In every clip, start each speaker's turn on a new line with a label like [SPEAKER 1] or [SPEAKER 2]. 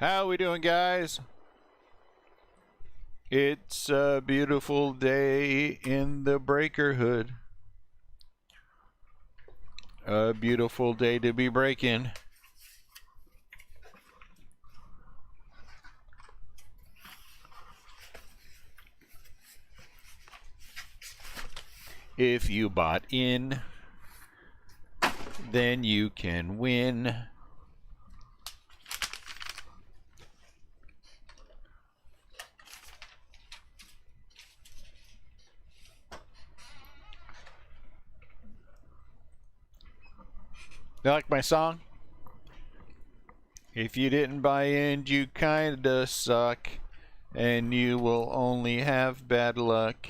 [SPEAKER 1] How we doing, guys? It's a beautiful day in the Breakerhood. A beautiful day to be breaking. If you bought in, then you can win. You like my song? If you didn't buy in, you kinda suck, and you will only have bad luck.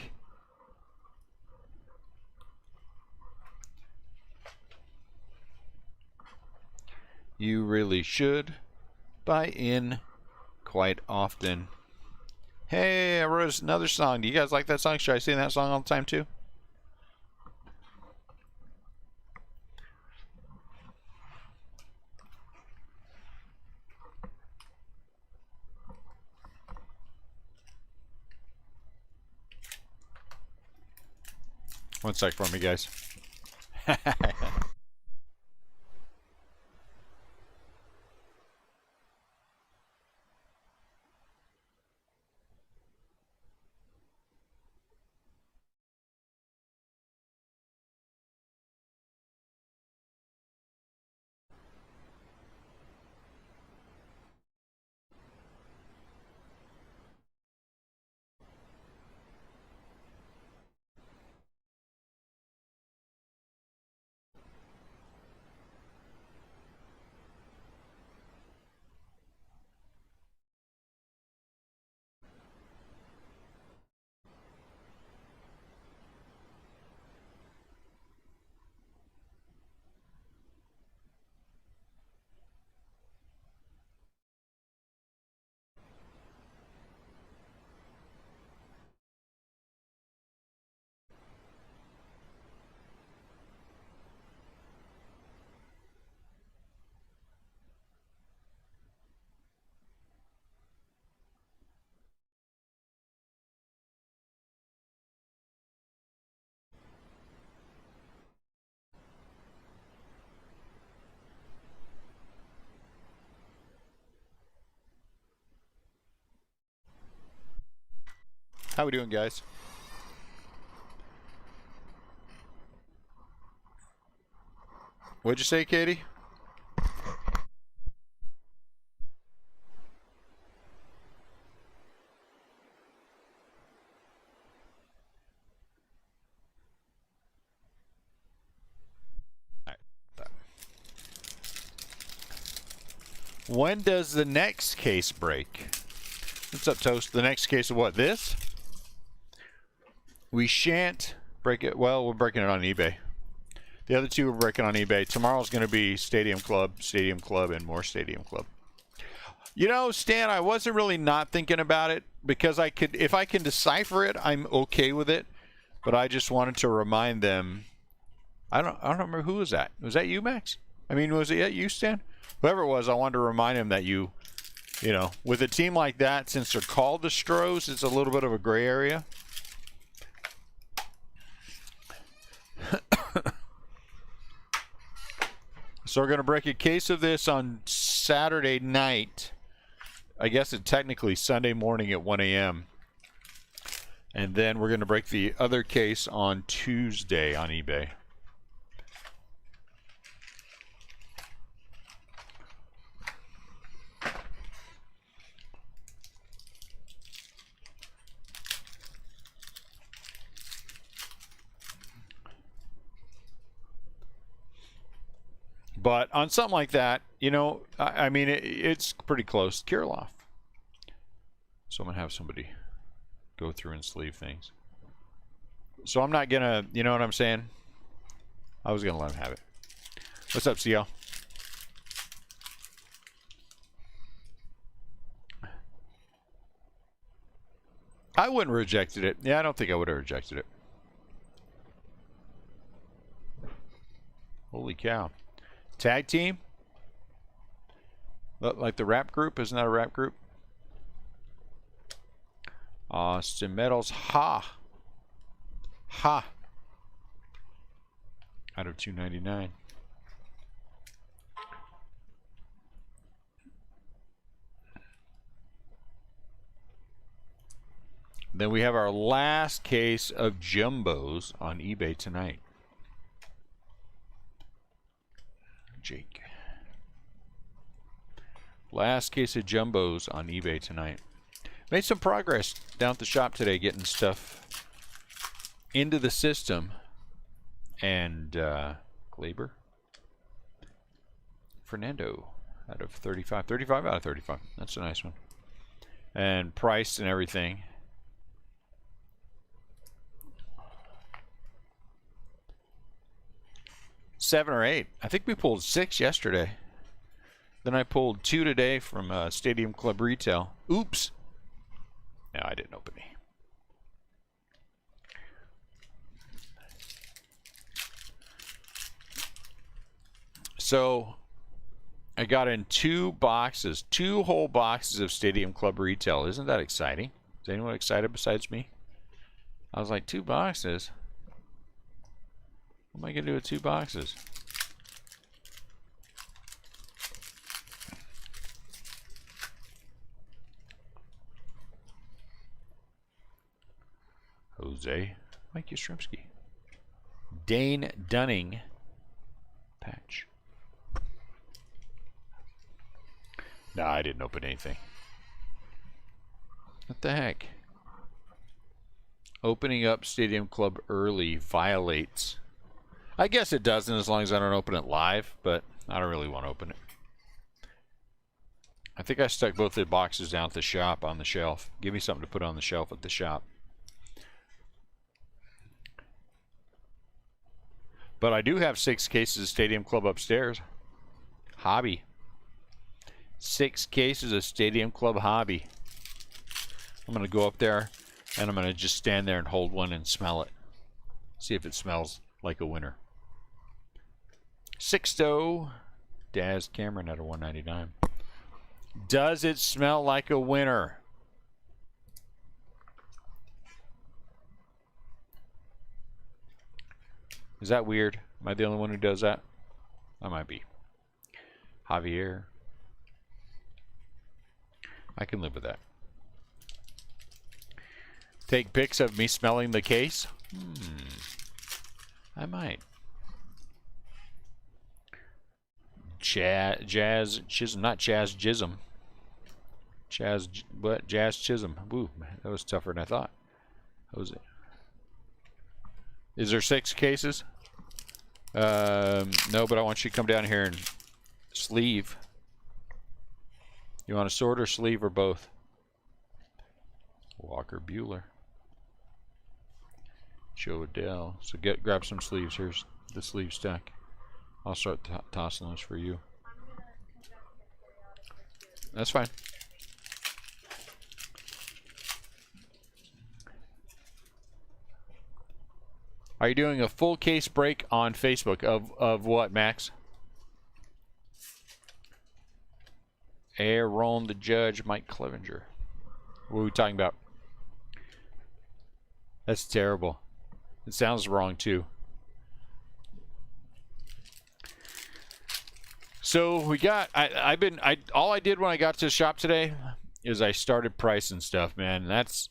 [SPEAKER 1] You really should buy in quite often. Hey, I wrote another song. Do you guys like that song? Should I sing that song all the time too? One sec for me, guys. How we doing, guys? What'd you say, Katie? When does the next case break? What's up, Toast? The next case of what? This? We shan't break it. Well, we're breaking it on eBay. The other two we're breaking on eBay. Tomorrow's going to be Stadium Club, and more Stadium Club. You know, Stan, I wasn't really not thinking about it because I could, if I can decipher it, I'm okay with it. But I just wanted to remind them. I don't remember who was that. Was that you, Max? I mean, was it you, Stan? Whoever it was, I wanted to remind him that you know, with a team like that, since they're called the Stros, it's a little bit of a gray area. So we're going to break a case of this on Saturday night. I guess it's technically Sunday morning at 1 a.m. And then we're going to break the other case on Tuesday on eBay. But on something like that, you know, I mean, it's pretty close. Kirilov. So I'm going to have somebody go through and sleeve things. So I'm not going to, you know what I'm saying? I was going to let him have it. What's up, CL? I wouldn't have rejected it. Yeah, I don't think I would have rejected it. Holy cow. Tag team? Like the rap group? Isn't that a rap group? Austin Metals. Ha! Ha! Out of 299. Then we have our last case of jumbos on eBay tonight. Jake. Last case of jumbos on eBay tonight. Made some progress down at the shop today getting stuff into the system. And Glaber. Fernando out of 35. 35 out of 35. That's a nice one. And price and everything. Seven or eight. I think we pulled 6 yesterday. Then I pulled 2 today from Stadium Club Retail. Oops. No, I didn't open any. So I got in 2 boxes, 2 whole boxes of Stadium Club Retail. Isn't that exciting? Is anyone excited besides me? I was like, 2 boxes? What am I going to do with 2 boxes? Jose, Mike Yastrzemski, Dane Dunning, patch. Nah, I didn't open anything. What the heck? Opening up Stadium Club early violates. I guess it doesn't as long as I don't open it live, but I don't really want to open it. I think I stuck both the boxes down at the shop on the shelf. Give me something to put on the shelf at the shop. But I do have 6 cases of Stadium Club upstairs. Hobby. 6 cases of Stadium Club Hobby. I'm going to go up there and I'm going to just stand there and hold one and smell it. See if it smells like a winner. Sixto. Daz Cameron out of 199. Does it smell like a winner? Is that weird? Am I the only one who does that? I might be. Javier. I can live with that. Take pics of me smelling the case? I might. Jazz Chisholm, not Chaz Jism. Jazz Chisholm. Woo, that was tougher than I thought. What was it? Is there 6 cases? No, but I want you to come down here and sleeve. You want a sort or sleeve or both? Walker Bueller. Joe Adele. So grab some sleeves. Here's the sleeve stack. I'll start tossing those for you. That's fine. Are you doing a full case break on Facebook of what, Max? Aaron the Judge, Mike Clevenger. What are we talking about? That's terrible. It sounds wrong too. So we got. All I did when I got to the shop today is I started pricing stuff, man. It's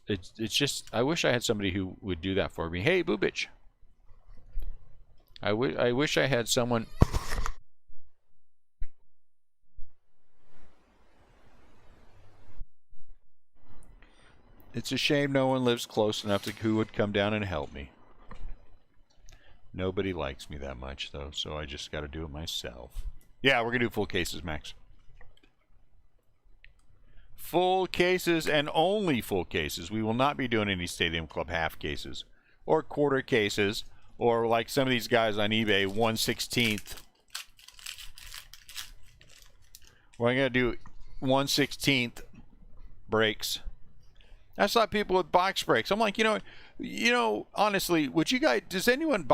[SPEAKER 1] just. I wish I had somebody who would do that for me. Hey, Boobich. I wish I had someone. It's a shame no one lives close enough to who would come down and help me. Nobody likes me that much, though, so I just got to do it myself. Yeah, we're going to do full cases, Max. Full cases and only full cases. We will not be doing any Stadium Club half cases or quarter cases or like some of these guys on eBay, 1/16. We're going to do 1/16 breaks. That's not people with box breaks. I'm like, you know, honestly, would you guys, does anyone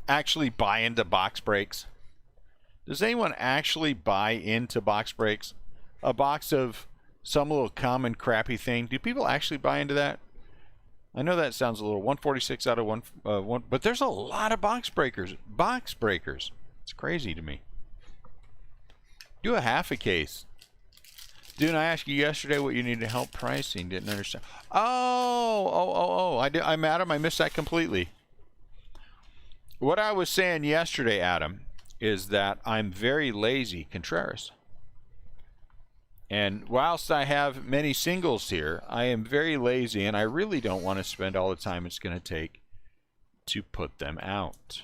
[SPEAKER 1] actually buy into box breaks? Does anyone actually buy into box breaks? a box of some little common crappy thing. Do people actually buy into that? I know that sounds a little 146 out of one, but there's a lot of box breakers. Box breakers. It's crazy to me. Do a half a case. Didn't I ask you yesterday what you needed help pricing? Didn't understand. Oh. I'm Adam. I missed that completely. What I was saying yesterday, Adam, is that I'm very lazy, Contreras. And whilst I have many singles here, I am very lazy, and I really don't want to spend all the time it's going to take to put them out.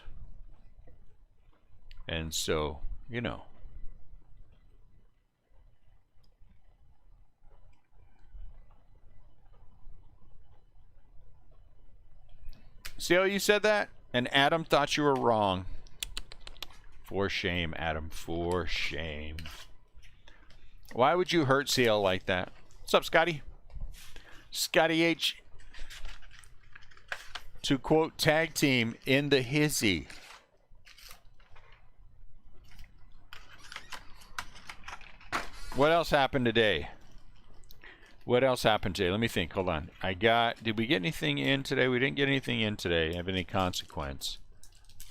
[SPEAKER 1] And so, you know. See how you said that? And Adam thought you were wrong. For shame, Adam. For shame. Why would you hurt CL like that? What's up, Scotty? Scotty H. To quote tag team in the hizzy. What else happened today? What else happened today? Let me think. Hold on. Did we get anything in today? We didn't get anything in today. Have any consequence?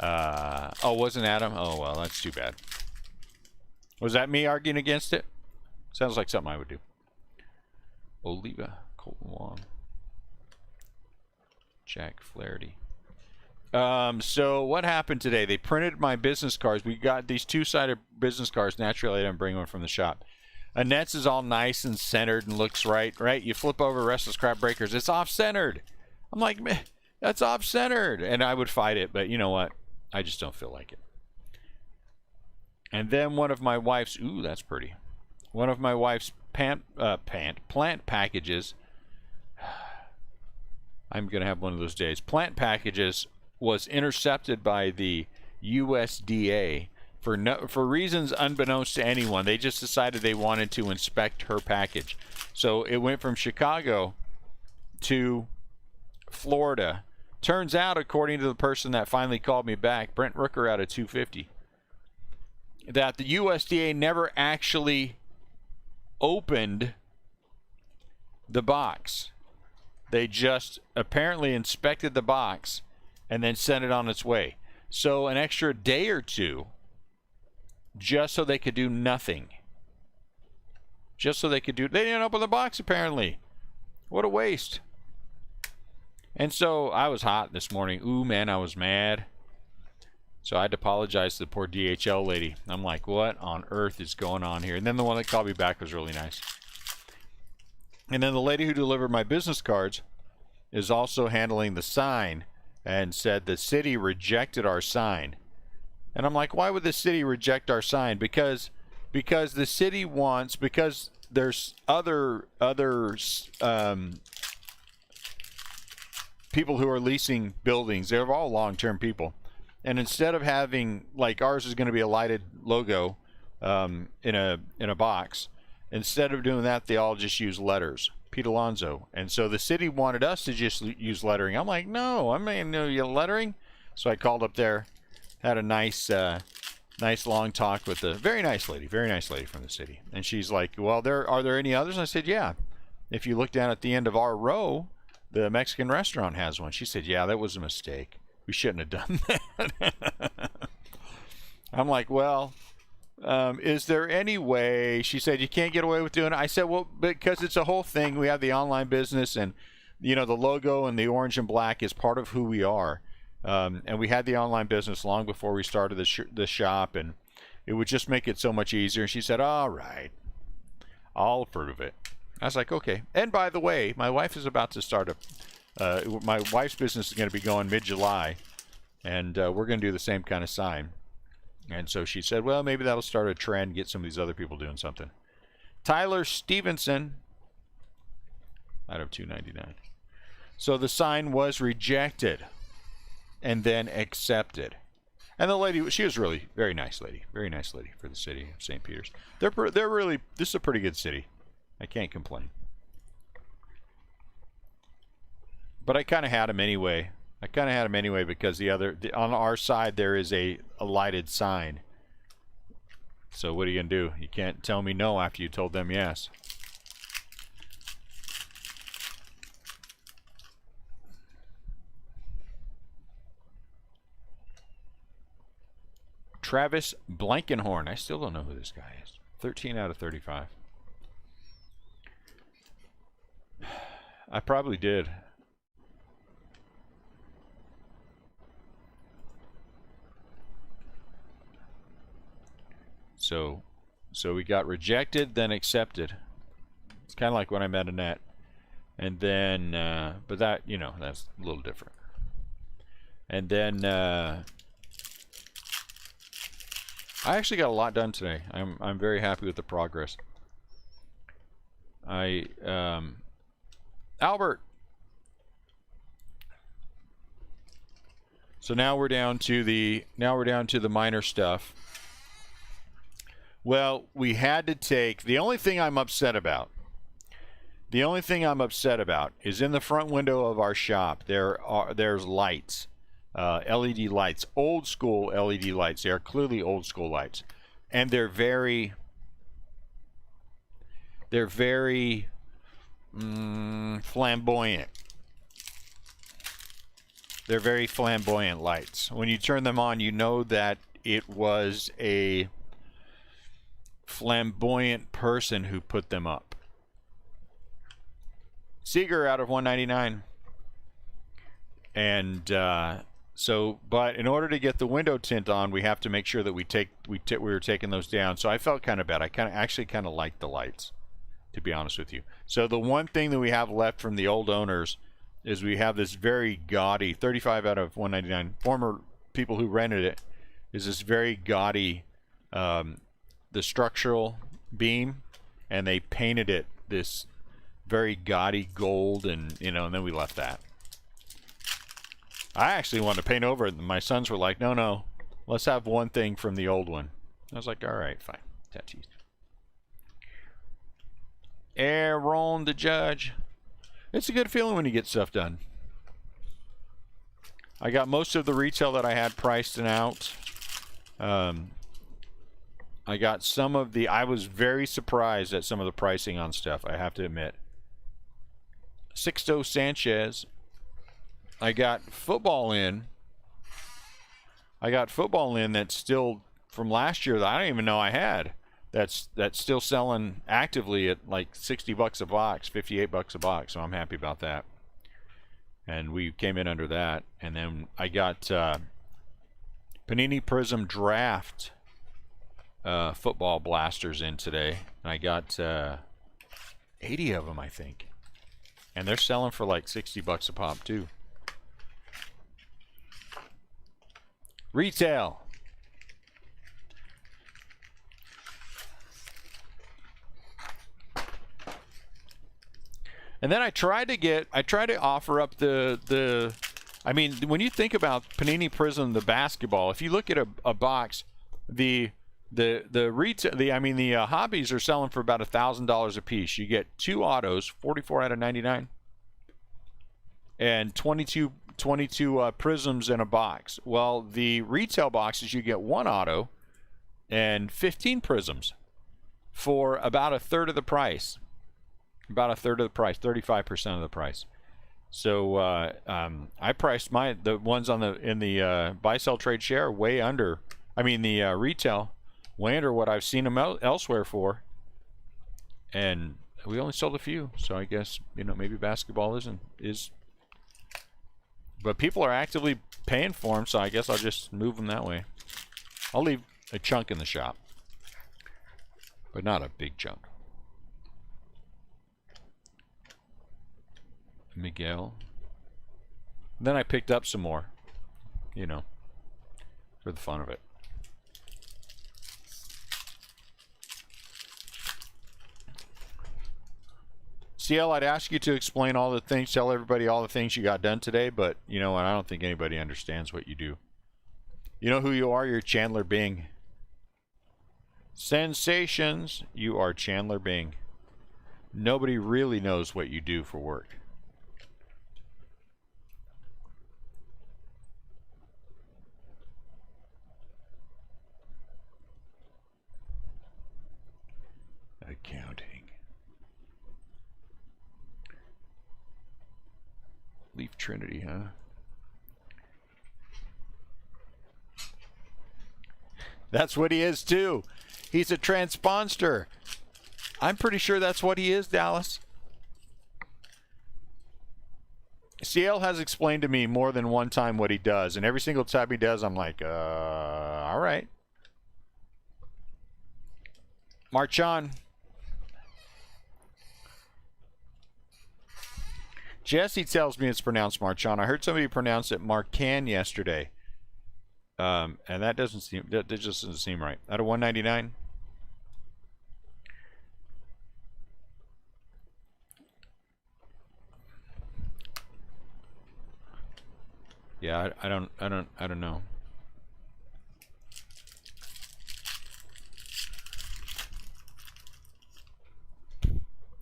[SPEAKER 1] Oh, wasn't Adam? Oh, well, that's too bad. Was that me arguing against it? Sounds like something I would do. Oliva, Colton Wong, Jack Flaherty. So what happened today? They printed my business cards. We got these two-sided business cards. Naturally, I didn't bring one from the shop. Annette's is all nice and centered and looks right? You flip over Restless Crab Breakers. It's off-centered. I'm like, man, that's off-centered. And I would fight it, but you know what? I just don't feel like it. And then one of my wife's, ooh, that's pretty. One of my wife's plant packages, I'm going to have one of those days, plant packages was intercepted by the USDA for reasons unbeknownst to anyone. They just decided they wanted to inspect her package. So it went from Chicago to Florida. Turns out, according to the person that finally called me back, Brent Rooker out of 250, that the USDA never actually opened the box. They just apparently inspected the box and then sent it on its way. So an extra day or two just so they could do nothing. Just so they could do... They didn't open the box, apparently. What a waste. And so I was hot this morning. Ooh, man, I was mad. So I had to apologize to the poor DHL lady. I'm like, what on earth is going on here? And then the one that called me back was really nice. And then the lady who delivered my business cards is also handling the sign and said the city rejected our sign. And I'm like, why would the city reject our sign? Because the city wants, because there's other people who are leasing buildings. They're all long-term people. And instead of having, like, ours is going to be a lighted logo in a box, instead of doing that, they all just use letters. Pete Alonso. And so the city wanted us to just use lettering. I'm like, no, I mean, no lettering. So I called up there, had a nice long talk with a very nice lady from the city. And she's like, well, are there any others? And I said, yeah. If you look down at the end of our row, the Mexican restaurant has one. She said, yeah, that was a mistake. We shouldn't have done that. I'm like, well, is there any way? She said, you can't get away with doing it. I said, well, because it's a whole thing. We have the online business, and, you know, the logo and the orange and black is part of who we are. And we had the online business long before we started the shop, and it would just make it so much easier. And she said, all right, I'll approve it. I was like, okay. And by the way, my wife is about to start my wife's business is going to be going mid-July, and we're going to do the same kind of sign. And so she said, well, maybe that'll start a trend, get some of these other people doing something. Tyler Stevenson out of 299. So the sign was rejected and then accepted. And the lady, she was really very nice lady for the city of St. Peter's. They're really, this is a pretty good city. I can't complain. But I kind of had them anyway. Because on our side there is a lighted sign. So what are you going to do? You can't tell me no after you told them yes. Travis Blankenhorn. I still don't know who this guy is. 13 out of 35. I probably did. So we got rejected, then accepted. It's kind of like when I met Annette. And then, but that, you know, that's a little different. And then, I actually got a lot done today. I'm very happy with the progress. Albert. So now we're down to the minor stuff. Well, we had to take the only thing I'm upset about is in the front window of our shop there's lights. LED lights, old school LED lights. They are clearly old school lights, and they're very flamboyant. They're very flamboyant lights. When you turn them on, you know that it was a flamboyant person who put them up. Seeger out of 199. And but in order to get the window tint on, we have to make sure that we were taking those down. So I felt kind of bad. I actually kind of liked the lights, to be honest with you. So the one thing that we have left from the old owners is we have this very gaudy 35 out of 199. Former people who rented it is this very gaudy the structural beam, and they painted it this very gaudy gold, and you know, and then we left that. I actually wanted to paint over it, and my sons were like, no, let's have one thing from the old one. I was like, all right, fine. Tattoos. Aaron the Judge. It's a good feeling when you get stuff done. I got most of the retail that I had priced and out. I got some of the... I was very surprised at some of the pricing on stuff, I have to admit. Sixto Sanchez. I got football in. That's still from last year that I don't even know I had. That's still selling actively at like $60 a box, $58 a box. So I'm happy about that. And we came in under that. And then I got Panini Prism Draft football blasters in today. And I got 80 of them, I think. And they're selling for like $60 a pop too. Retail. And then I tried to offer up the I mean, when you think about Panini Prism, the basketball, if you look at a box, the hobbies are selling for about $1,000 a piece. You get 2 autos, 44 out of 99, and 22 prisms in a box. Well, the retail boxes, you get 1 auto and 15 prisms for about a third of the price. About a third of the price, 35% of the price. So I priced the ones in the buy sell trade share way under. I mean the retail way under what I've seen them elsewhere for. And we only sold a few, so I guess, you know, maybe basketball is. But people are actively paying for them, so I guess I'll just move them that way. I'll leave a chunk in the shop, but not a big chunk. Miguel. Then I picked up some more, you know, for the fun of it. CL, I'd ask you to explain all the things, tell everybody all the things you got done today, but you know what, I don't think anybody understands what you do. You know who you are? You're Chandler Bing. Sensations, you are Chandler Bing. Nobody really knows what you do for work. not counting. Leaf Trinity, huh? That's what he is, too. He's a transponder. I'm pretty sure that's what he is, Dallas. CL has explained to me more than one time what he does, and every single time he does, I'm like, all right. Marchand. Jesse tells me it's pronounced Marchand. I heard somebody pronounce it Marcan yesterday. And that just doesn't seem right. Out of 199. Yeah, I don't know.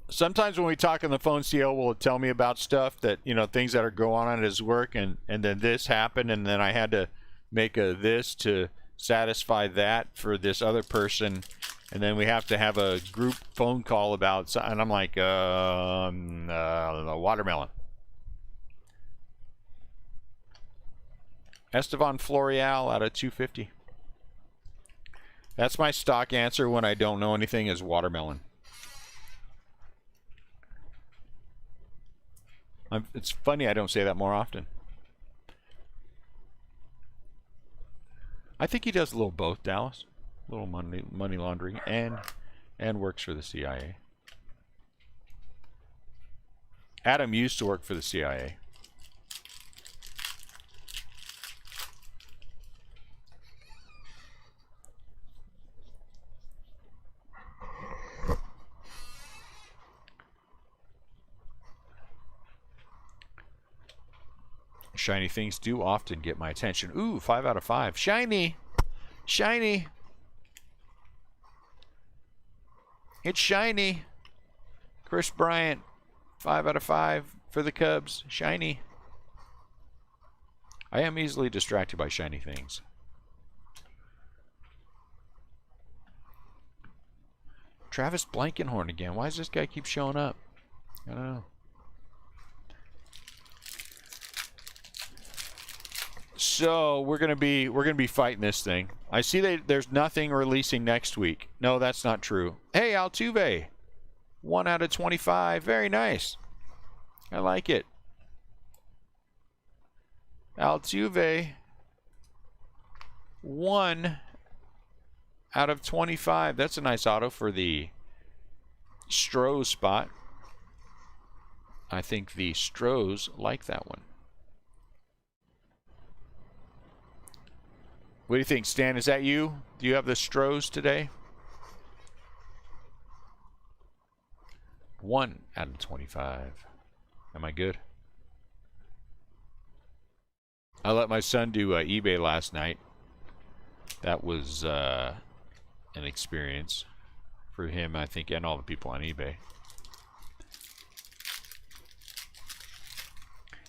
[SPEAKER 1] Sometimes when we talk on the phone, CL will tell me about stuff that, you know, things that are going on at his work, and then this happened, and then I had to make a this to satisfy that for this other person, and then we have to have a group phone call about, and I'm like, watermelon. Estevan Florial out of 250. That's my stock answer when I don't know anything, is watermelon. It's funny I don't say that more often. I think he does a little both, Dallas. A little money laundering and works for the CIA. Adam used to work for the CIA. Shiny things do often get my attention. Ooh, 5 out of 5. Shiny! Shiny! It's shiny! Chris Bryant, 5 out of 5 for the Cubs. Shiny. I am easily distracted by shiny things. Travis Blankenhorn again. Why does this guy keep showing up? I don't know. So we're gonna be fighting this thing. I see there's nothing releasing next week. No, that's not true. Hey, Altuve, 1 out of 25. Very nice. I like it. Altuve, 1 out of 25. That's a nice auto for the Stros spot. I think the Stros like that one. What do you think, Stan? Is that you? Do you have the Stros today? 1 out of 25. Am I good? I let my son do eBay last night. That was an experience for him, I think, and all the people on eBay.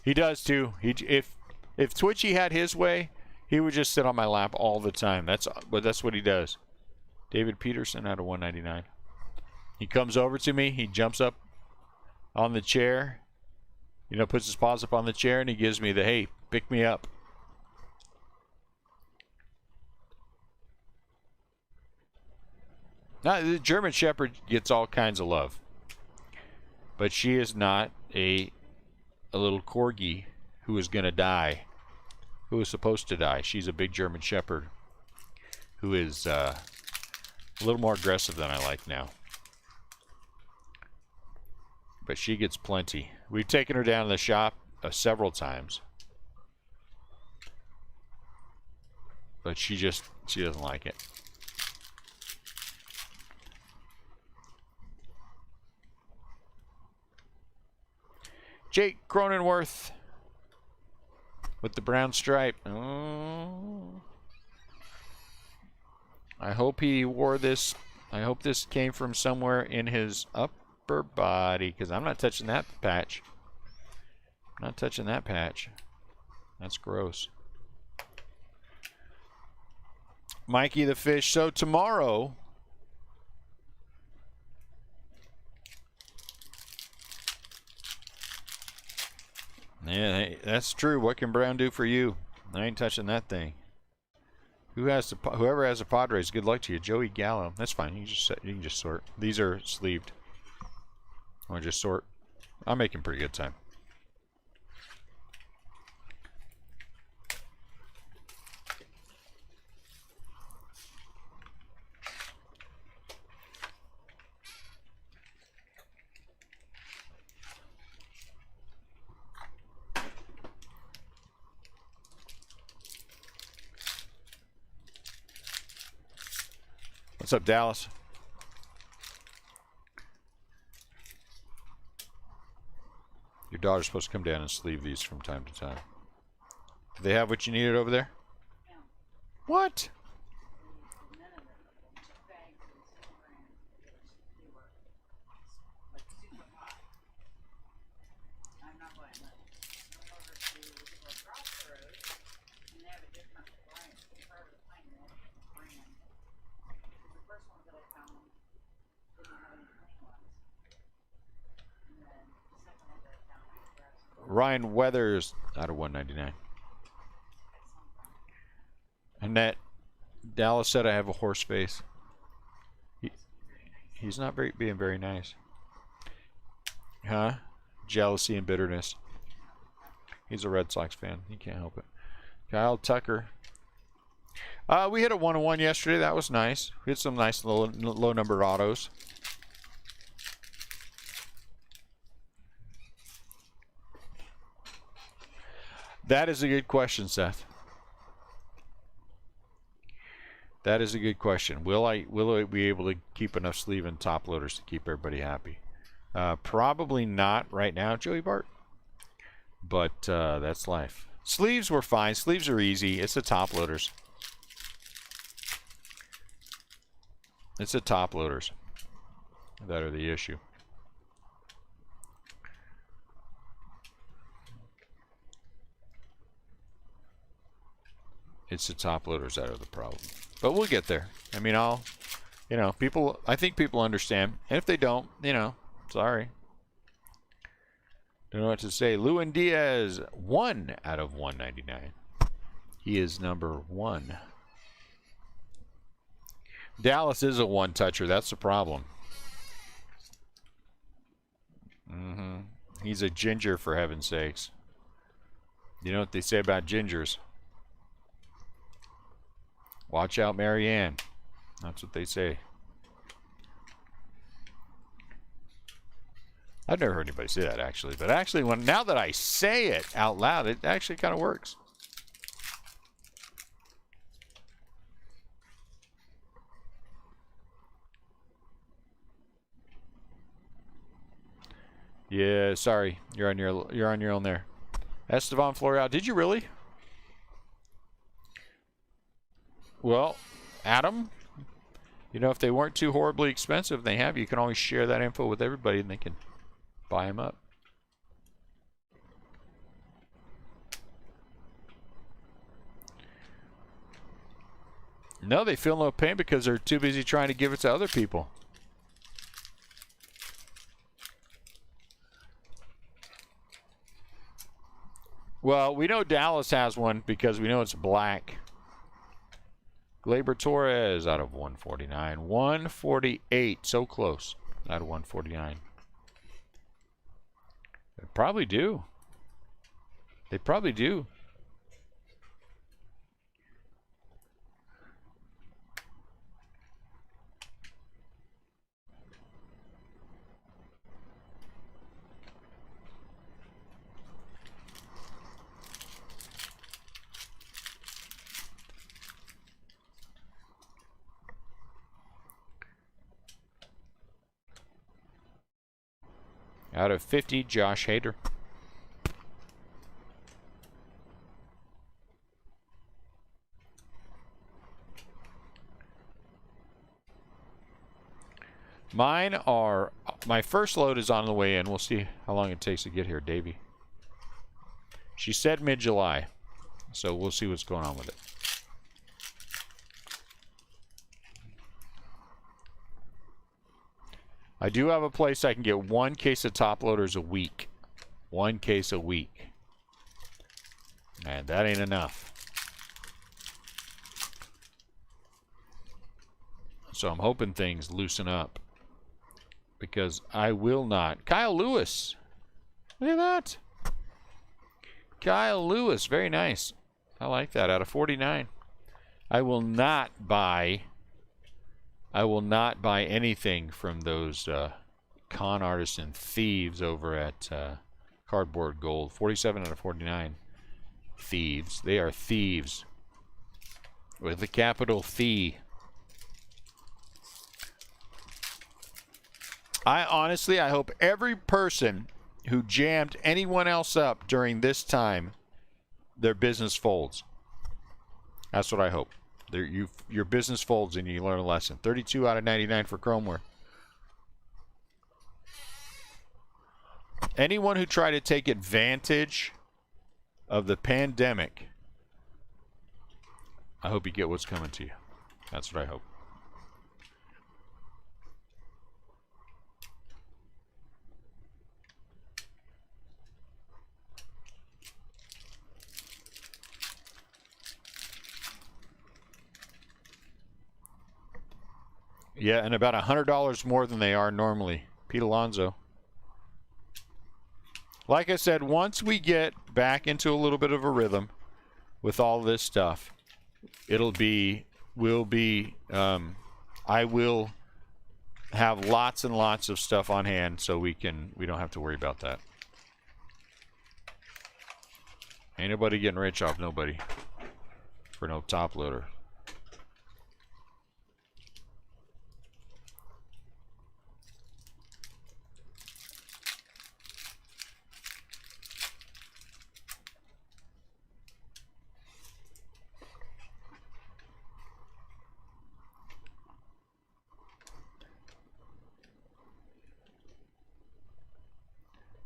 [SPEAKER 1] He does too. If Twitchy had his way, he would just sit on my lap all the time. That's what he does. David Peterson out of 199. He comes over to me. He jumps up on the chair. You know, puts his paws up on the chair, and he gives me the, hey, pick me up. Now, the German Shepherd gets all kinds of love. But she is not a little corgi who is going to die. Who is supposed to die. She's a big German Shepherd who is a little more aggressive than I like now. But she gets plenty. We've taken her down to the shop several times. But she doesn't like it. Jake Cronenworth with the brown stripe. Oh. I hope he wore this. I hope this came from somewhere in his upper body, because I'm not touching that patch. I'm not touching that patch. That's gross. Mikey the Fish. So tomorrow, Yeah, hey, that's true. What can Brown do for you? I ain't touching that thing. Whoever has the Padres, good luck to you. Joey Gallo. That's fine. You can just sort. These are sleeved. Want to just sort? I'm making pretty good time. What's up, Dallas? Your daughter's supposed to come down and sleeve these from time to time. Do they have what you needed over there?
[SPEAKER 2] No.
[SPEAKER 1] What?
[SPEAKER 2] None of them. 2 bags and 6 grams. They were like super hot. I'm not buying that. I'm over to across the road, and they have a different brand. It's part of the brand. The first ones that I found didn't have any clean ones. And then the second one that I found was
[SPEAKER 1] Ryan Weathers out of 199. Annette, Dallas said I have a horse face. He's not being very nice. Huh? Jealousy and bitterness. He's a Red Sox fan. He can't help it. Kyle Tucker. We hit a 1-1 yesterday. That was nice. We hit some nice low numbered autos. That is a good question, Seth. That is a good question. Will I be able to keep enough sleeve and top loaders to keep everybody happy? Probably not right now, Joey Bart. But that's life. Sleeves were fine. Sleeves are easy. It's the top loaders. It's the top loaders that are the issue. It's the top loaders that are the problem. But we'll get there. I mean, I think people understand. And if they don't, sorry. Don't know what to say. Lewin Diaz, 1 out of 199. He is number 1. Dallas is a one-toucher. That's the problem. He's a ginger, for heaven's sakes. You know what they say about gingers? Watch out, Marianne. That's what they say. I've never heard anybody say that, actually. But actually, now that I say it out loud, it actually kind of works. Yeah, sorry. You're on your own there. Estevan Florial. Did you really? Well, Adam, if they weren't too horribly expensive, you can always share that info with everybody and they can buy them up. No, they feel no pain because they're too busy trying to give it to other people. Well, we know Dallas has one because we know it's black. Gleyber Torres out of 149. 148. So close. Out of 149. They probably do. They probably do. Out of 50, Josh Hader. Mine are, my first load is on the way in. We'll see how long it takes to get here, Davey. She said mid-July, so we'll see what's going on with it. I do have a place I can get 1 case of top loaders a week. 1 case a week. And that ain't enough. So I'm hoping things loosen up. Because I will not. Kyle Lewis. Look at that. Kyle Lewis. Very nice. I like that. Out of 49. I will not buy anything from those con artists and thieves over at Cardboard Gold. 47 out of 49. Thieves. They are thieves. With a capital Thie. I hope every person who jammed anyone else up during this time, their business folds. That's what I hope. Your business folds and you learn a lesson. 32 out of 99 for Chromeware. Anyone who tried to take advantage of the pandemic, I hope you get what's coming to you. That's what I hope. Yeah, and about $100 more than they are normally. Pete Alonso. Like I said, once we get back into a little bit of a rhythm with all this stuff, I will have lots and lots of stuff on hand so we don't have to worry about that. Ain't nobody getting rich off nobody for no top loader.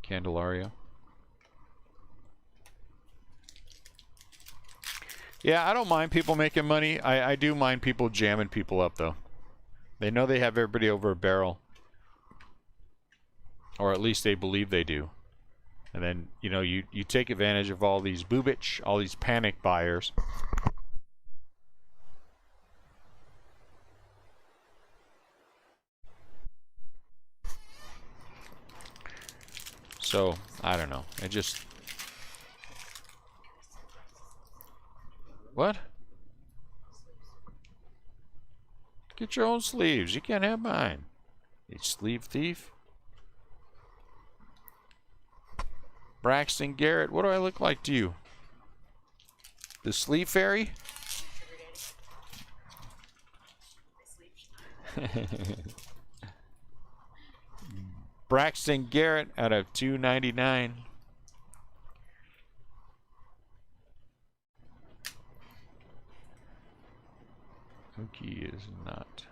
[SPEAKER 1] Candelario. Yeah, I don't mind people making money. I do mind people jamming people up, though. They know they have everybody over a barrel. Or at least they believe they do. And then, you know, you take advantage of all these boobich, all these panic buyers. So, I don't know. I just... What? Get your own sleeves. You can't have mine. You sleeve thief. Braxton Garrett. What do I look like to you? The sleeve fairy? Braxton Garrett out of 299. Mookie is not.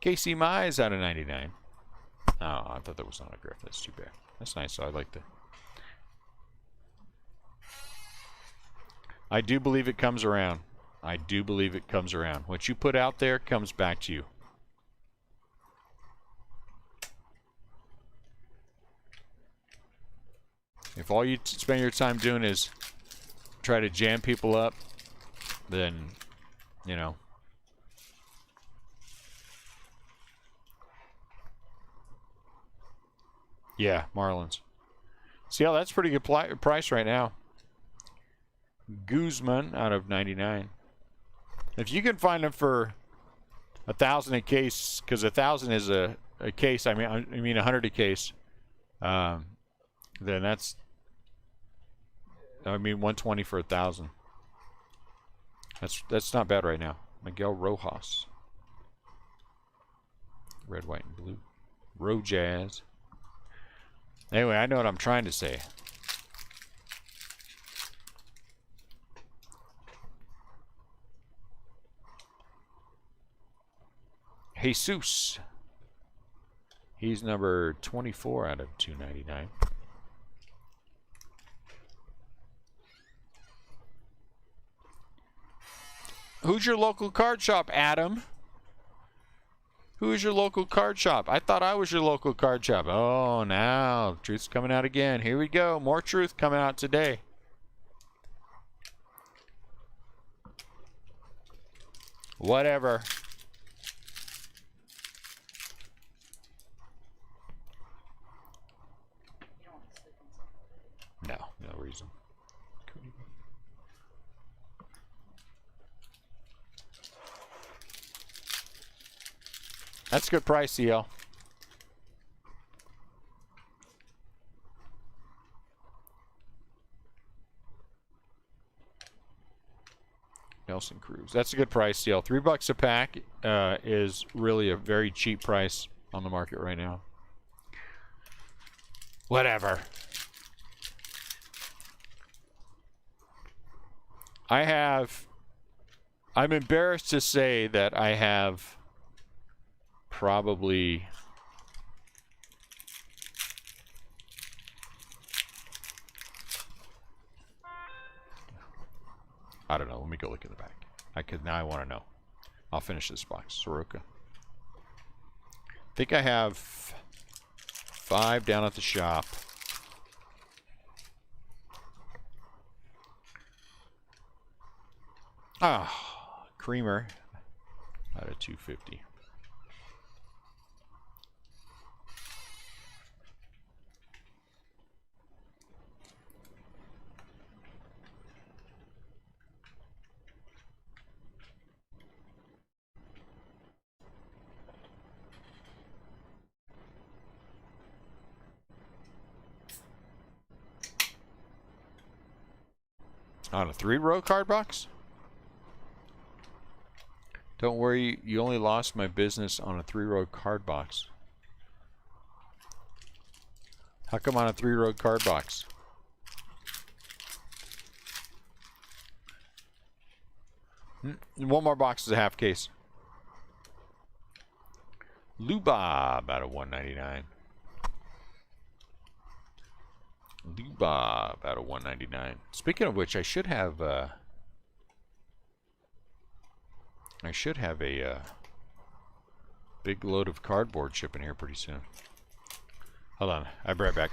[SPEAKER 1] Casey Mize out of 99. Oh, I thought that was autograph. That's too bad. That's nice. So I like the. I do believe it comes around. I do believe it comes around. What you put out there comes back to you. If all you spend your time doing is try to jam people up, then, you know. Yeah, Marlins. See how that's pretty good price right now. Guzman out of 99. If you can find them for 1,000 a case, because 1,000 is a case. I mean 100 a case. Then that's. I mean 120 for 1,000. That's not bad right now. Miguel Rojas. Red, white, and blue. Rojazz. Anyway, I know what I'm trying to say. Jesus. He's number 24 out of 299. Who's your local card shop, Adam? Who is your local card shop? I thought I was your local card shop. Oh, now truth's coming out again. Here we go. More truth coming out today. Whatever. No, no reason. That's a good price, CL. Nelson Cruz. That's a good price, CL. $3 a pack is really a very cheap price on the market right now. Whatever. I'm embarrassed to say that I have probably I don't know. Let me go look in the back. Now I want to know. I'll finish this box. Soroka. I think I have 5 down at the shop. Ah, Creamer out of 250. On a 3-row card box? Don't worry, you only lost my business on a 3-row card box. How come on a 3-row card box? One more box is a half case. Lubob out of 199. Lubob out of 199. Speaking of which, I should have a big load of cardboard shipping here pretty soon. Hold on, I'll be right back.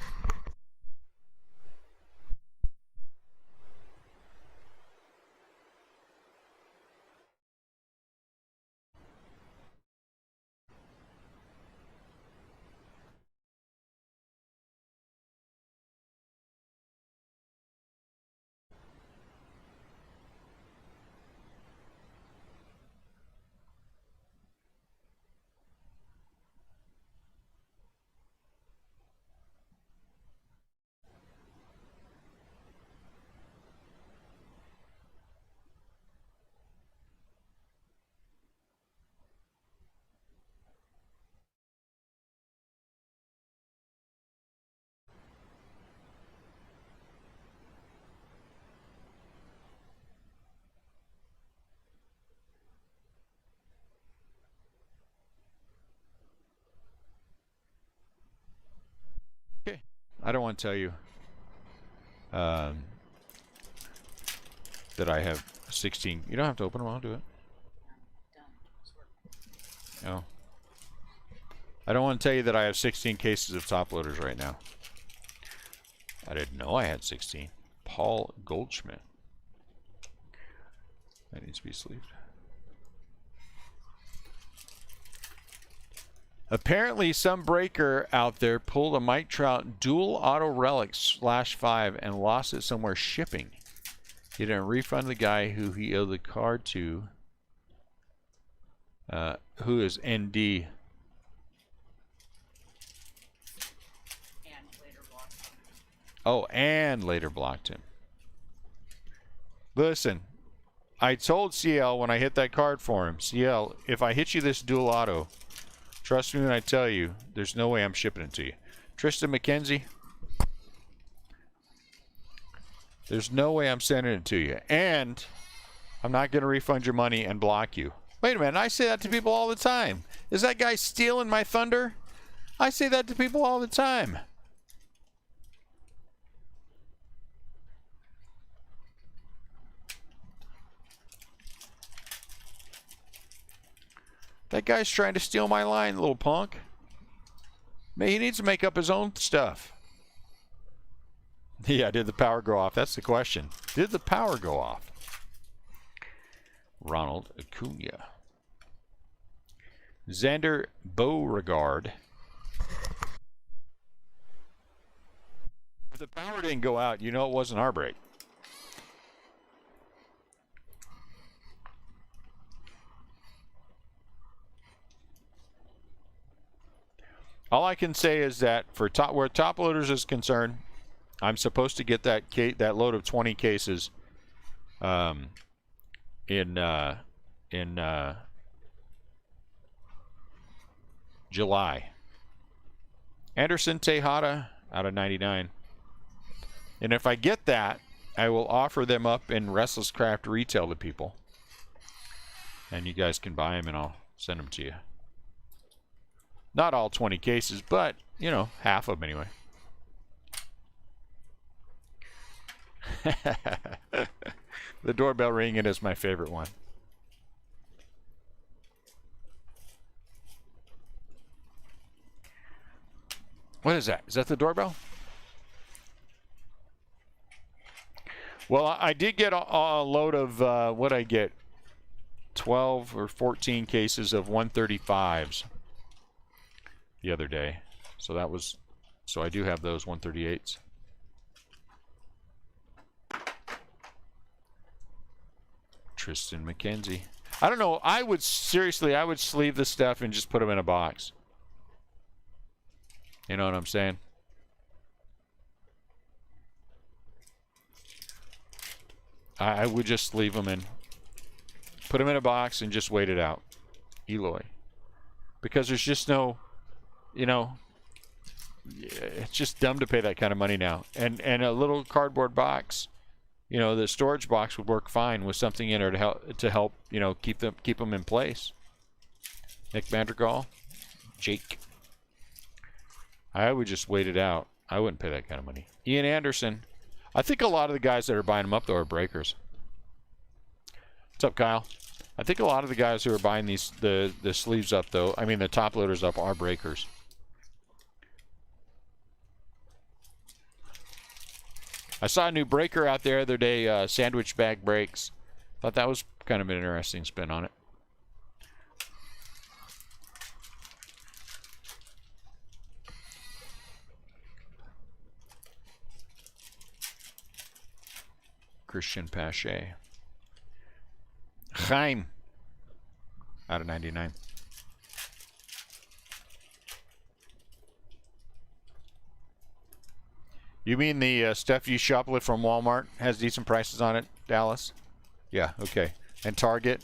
[SPEAKER 1] Okay, I don't want to tell you that I have 16. You don't have to open them. I'll do it. No. I don't want to tell you that I have 16 cases of top loaders right now. I didn't know I had 16. Paul Goldschmidt. That needs to be sleeved. Apparently, some breaker out there pulled a Mike Trout dual auto relic /5 and lost it somewhere shipping. He didn't refund the guy who he owed the card to, who is ND. Oh, and later blocked him. Listen, I told CL when I hit that card for him, CL, if I hit you this dual auto, trust me when I tell you, there's no way I'm shipping it to you. Tristan McKenzie, there's no way I'm sending it to you. And I'm not going to refund your money and block you. Wait a minute, I say that to people all the time. Is that guy stealing my thunder? I say that to people all the time. That guy's trying to steal my line, little punk. Man, he needs to make up his own stuff. Yeah, did the power go off? That's the question. Did the power go off? Ronald Acuna. Xander Beauregard. If the power didn't go out, you know it wasn't our break. All I can say is that for where top loaders is concerned, I'm supposed to get that load of 20 cases in July. Anderson Tejada out of 99. And if I get that, I will offer them up in Restless Craft retail to people. And you guys can buy them and I'll send them to you. Not all 20 cases, but, you know, half of them anyway. The doorbell ringing is my favorite one. What is that? Is that the doorbell? Well, I did get a load of, what I get? 12 or 14 cases of 135s the other day. So that was, so I do have those 138s. Tristan McKenzie. I don't know. I would sleeve the stuff and just put them in a box. You know what I'm saying? I would just leave them in. Put them in a box and just wait it out. Eloy. Because there's just no, you know, it's just dumb to pay that kind of money now. And a little cardboard box, you know, the storage box would work fine with something in there to help, you know, keep them in place. Nick Vandergaal, Jake. I would just wait it out. I wouldn't pay that kind of money. Ian Anderson. I think a lot of the guys that are buying them up though are breakers. What's up, Kyle? I think a lot of the guys who are buying the sleeves up though, I mean the top loaders up, are breakers. I saw a new breaker out there the other day, sandwich bag breaks. Thought that was kind of an interesting spin on it. Christian Pache. Chaim out of 99. You mean the stuff you shoplift from Walmart has decent prices on it, Dallas? Yeah, okay. And Target?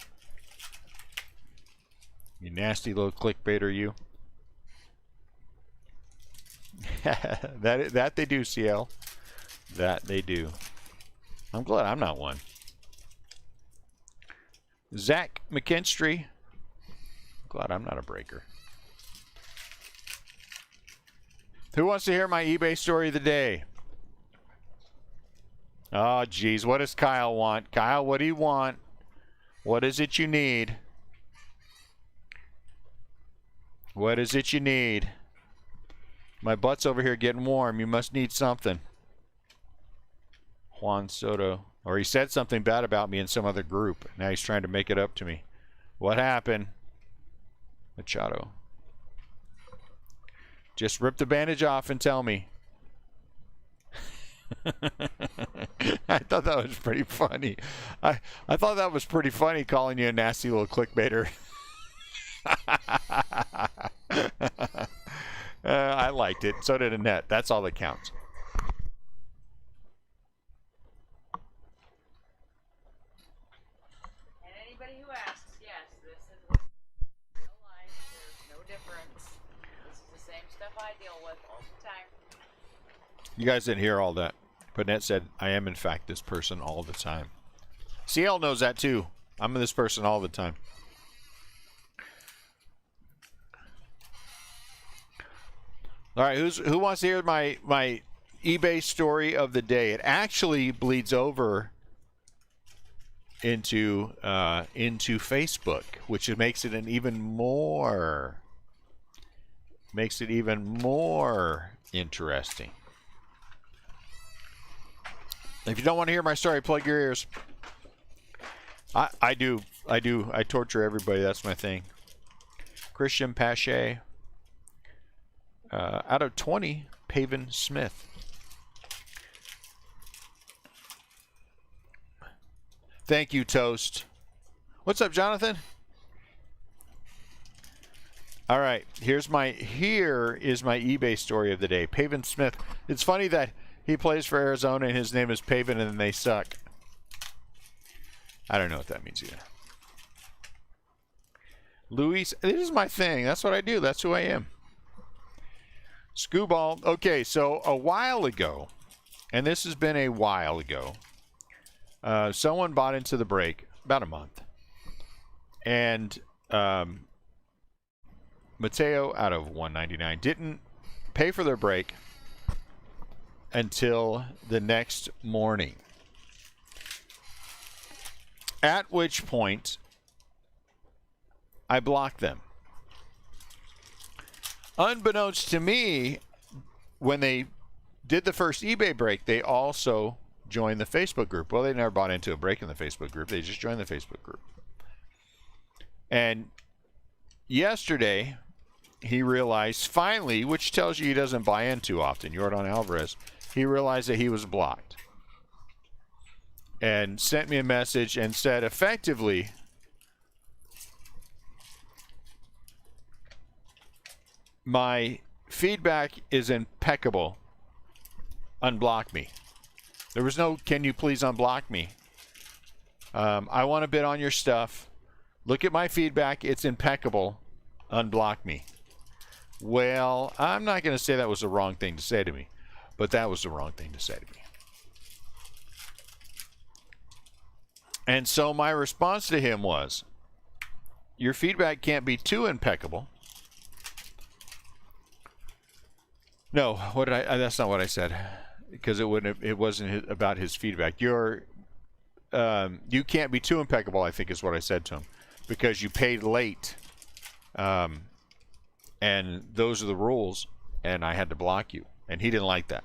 [SPEAKER 1] You nasty little clickbaiter, you. that they do, CL. That they do. I'm glad I'm not one. Zach McKinstry. Glad I'm not a breaker. Who wants to hear my eBay story of the day? Oh, geez. What does Kyle want? Kyle, what do you want? What is it you need? What is it you need? My butt's over here getting warm. You must need something. Juan Soto. Or he said something bad about me in some other group. Now he's trying to make it up to me. What happened? Machado. Just rip the bandage off and tell me. I thought that was pretty funny. I thought that was pretty funny calling you a nasty little clickbaiter. I liked it. So did Annette. That's all that counts. You guys didn't hear all that. But Annette said, I am in fact this person all the time. CL knows that too. I'm this person all the time. All right, who wants to hear my eBay story of the day? It actually bleeds over into Facebook, which makes it even more interesting. If you don't want to hear my story, plug your ears. I do. I torture everybody. That's my thing. Christian Pache. Out of 20, Pavin Smith. Thank you, Toast. What's up, Jonathan? All right, here is my eBay story of the day. Pavin Smith. It's funny that he plays for Arizona and his name is Pavin and they suck. I don't know what that means either. Luis, this is my thing. That's what I do. That's who I am. Scooball. Okay, so a while ago, and this has been a while ago, someone bought into the break about a month. And Mateo, out of 199, didn't pay for their break until the next morning. At which point, I blocked them. Unbeknownst to me, when they did the first eBay break, they also joined the Facebook group. Well, they never bought into a break in the Facebook group. They just joined the Facebook group. And yesterday, he realized, finally, which tells you he doesn't buy in too often, Yordan Alvarez, he realized that he was blocked. And sent me a message and said, effectively, my feedback is impeccable. Unblock me. There was no, can you please unblock me? I want to bid on your stuff. Look at my feedback. It's impeccable. Unblock me. Well, I'm not going to say that was the wrong thing to say to me, but that was the wrong thing to say to me. And so my response to him was, your feedback can't be too impeccable. No, what did I? That's not what I said, because it wouldn't. It wasn't about his feedback. You can't be too impeccable, I think, is what I said to him, because you paid late, and those are the rules, and I had to block you, and he didn't like that,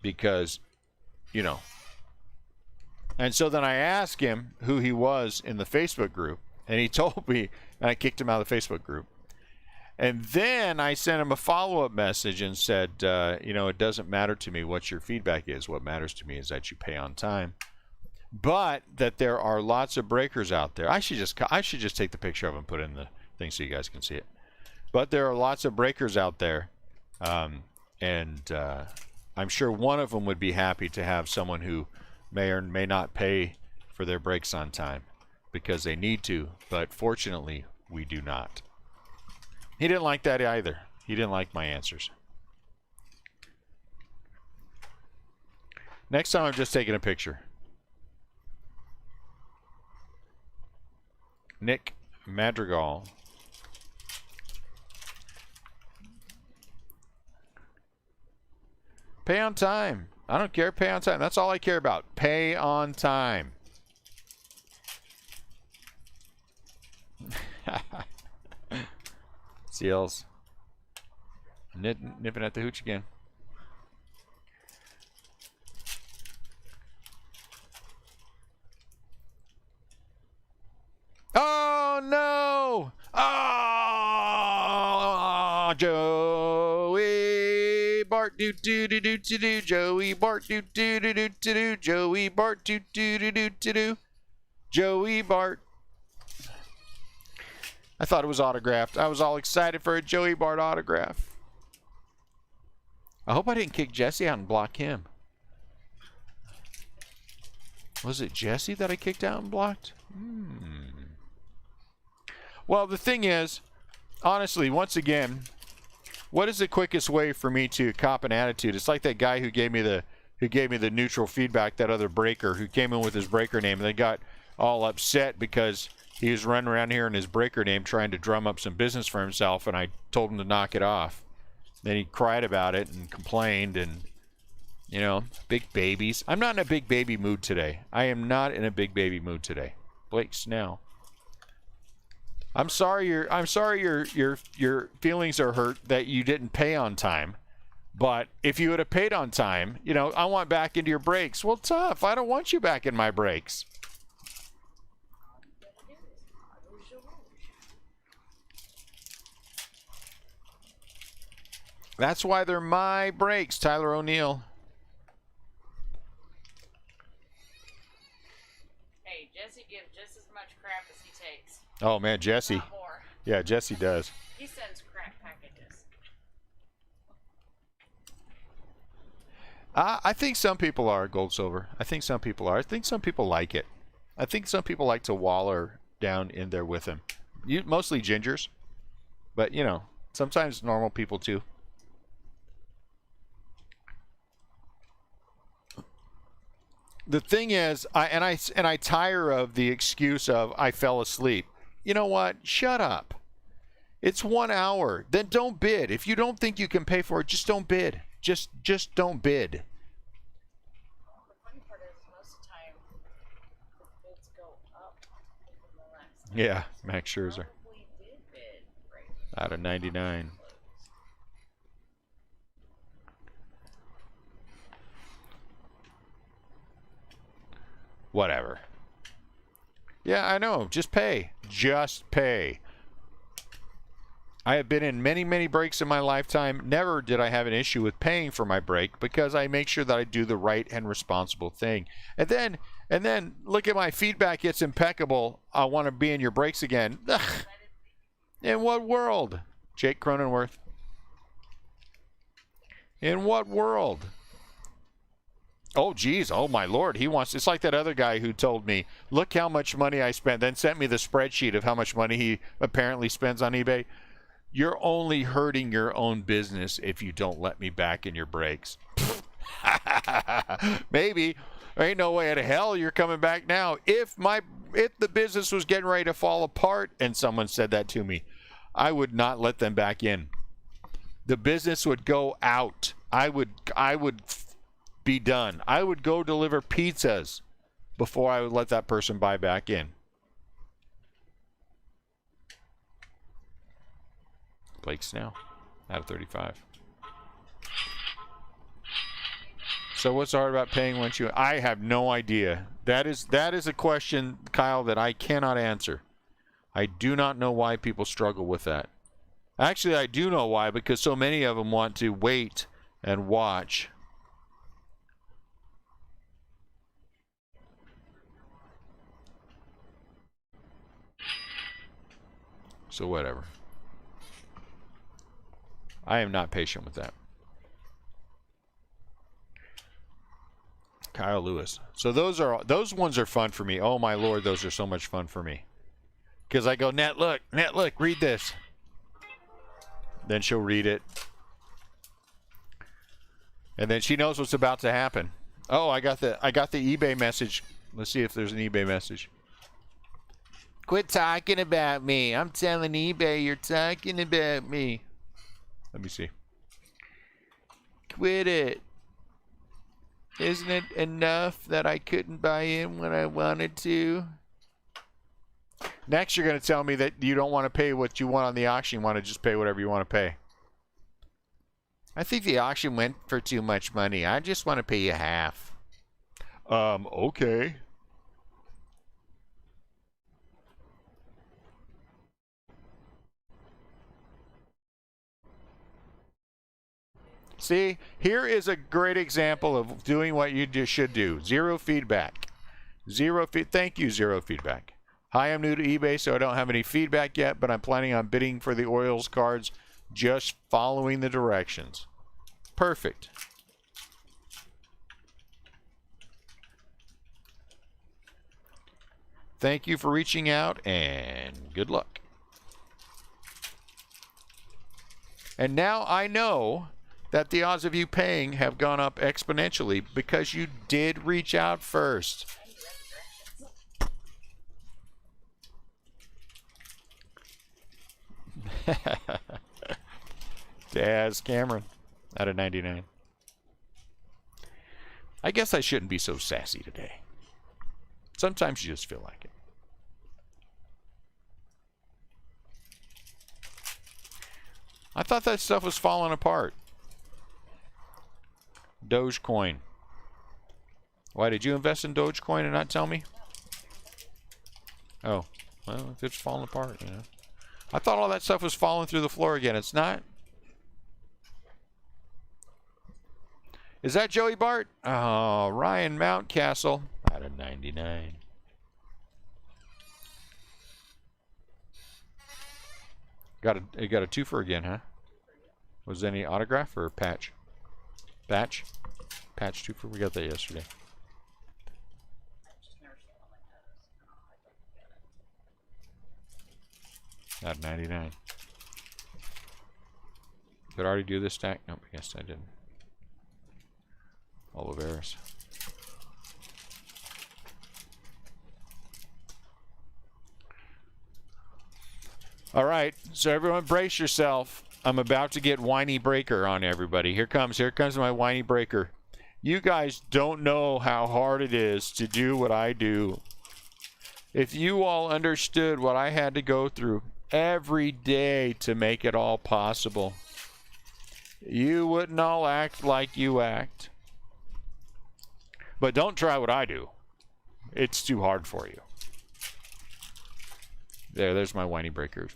[SPEAKER 1] because, you know. And so then I asked him who he was in the Facebook group, and he told me, and I kicked him out of the Facebook group. And then I sent him a follow-up message and said, you know, it doesn't matter to me what your feedback is. What matters to me is that you pay on time. But that there are lots of breakers out there. I should just take the picture of him and put it in the thing so you guys can see it. But there are lots of breakers out there. And I'm sure one of them would be happy to have someone who may or may not pay for their breaks on time because they need to. But fortunately, we do not. He didn't like that either. He didn't like my answers. Next time I'm just taking a picture. Nick Madrigal. Pay on time. I don't care. Pay on time. That's all I care about. Pay on time. Seals. Nipping at the hooch again. Oh, no! Oh, Joey Bart do do do do do do. Joey Bart do do do do do do. Joey Bart do do do do do do. Joey Bart. I thought it was autographed. I was all excited for a Joey Bart autograph. I hope I didn't kick Jesse out and block him. Was it Jesse that I kicked out and blocked? Well, the thing is, honestly, once again, what is the quickest way for me to cop an attitude? It's like that guy who gave me the neutral feedback, that other breaker who came in with his breaker name, and they got all upset because he was running around here in his breaker name trying to drum up some business for himself, and I told him to knock it off. Then he cried about it and complained, and You know, big babies. I'm not in a big baby mood today. I am not in a big baby mood today. Blake Snell. I'm sorry your feelings are hurt that you didn't pay on time. But if you would have paid on time, you know, I want back into your breaks. Well, tough. I don't want you back in my breaks. That's why they're my breaks, Tyler O'Neill.
[SPEAKER 2] Hey, Jesse gives just as much crap as he takes.
[SPEAKER 1] Oh, man, Jesse.
[SPEAKER 2] Not more.
[SPEAKER 1] Yeah, Jesse does.
[SPEAKER 2] He sends crap packages.
[SPEAKER 1] I think some people are gold silver. I think some people are. I think some people like it. I think some people like to waller down in there with him. Mostly gingers. But, you know, sometimes normal people too. The thing is, I tire of the excuse of I fell asleep. You know what? Shut up. It's 1 hour. Then don't bid. If you don't think you can pay for it, just don't bid. Just don't bid.
[SPEAKER 2] Well, the funny part is most of the time the bids go up from the last time.
[SPEAKER 1] Yeah, Max Scherzer
[SPEAKER 2] Probably did bid right
[SPEAKER 1] out of 99.
[SPEAKER 2] close.
[SPEAKER 1] Whatever. Yeah, I know. Just pay. Just pay. I have been in many, many breaks in my lifetime. Never did I have an issue with paying for my break because I make sure that I do the right and responsible thing. And then look at my feedback. It's impeccable. I want to be in your breaks again. Ugh. In what world? Jake Cronenworth. In what world? Oh, geez. Oh, my Lord. He wants... It's like that other guy who told me, look how much money I spent, then sent me the spreadsheet of how much money he apparently spends on eBay. You're only hurting your own business if you don't let me back in your breaks. Maybe. There ain't no way in hell you're coming back now. If the business was getting ready to fall apart and someone said that to me, I would not let them back in. The business would go out. I would be done. I would go deliver pizzas before I would let that person buy back in. Blake Snell out of 35. So what's hard about paying once you... I have no idea. That is a question, Kyle, that I cannot answer. I do not know why people struggle with that. Actually, I do know why, because so many of them want to wait and watch. So whatever. I am not patient with that. Kyle Lewis. So those ones are fun for me. Oh my Lord, those are so much fun for me. Because I go, Net, look, read this. Then she'll read it. And then she knows what's about to happen. Oh, I got the eBay message. Let's see if there's an eBay message. Quit talking about me. I'm telling eBay you're talking about me. Let me see. Quit it. Isn't it enough that I couldn't buy in when I wanted to? Next, you're going to tell me that you don't want to pay what you want on the auction. You want to just pay whatever you want to pay. I think the auction went for too much money. I just want to pay you half. Okay. See, here is a great example of doing what you should do. Zero feedback. Thank you, zero feedback. Hi, I'm new to eBay, so I don't have any feedback yet, but I'm planning on bidding for the Orioles cards, just following the directions. Perfect. Thank you for reaching out, and good luck. And now I know that the odds of you paying have gone up exponentially because you did reach out first. Daz Cameron out of 99. I guess I shouldn't be so sassy today. Sometimes you just feel like it. I thought that stuff was falling apart. Dogecoin. Why did you invest in Dogecoin and not tell me? Oh, well, it's falling apart, you know. I thought all that stuff was falling through the floor again. It's not. Is that Joey Bart? Oh, Ryan Mountcastle out of 99. Got a twofer again, huh? Was there any autograph or patch? Patch twofer. We got that yesterday. Out of 99. Did I already do this stack? Nope, I guess I didn't. Oliveras. All right, so everyone brace yourself. I'm about to get whiny breaker on everybody. Here comes my whiny breaker. You guys don't know how hard it is to do what I do. If you all understood what I had to go through every day to make it all possible, you wouldn't all act like you act. But don't try what I do. It's too hard for you. There's my whiny breakers.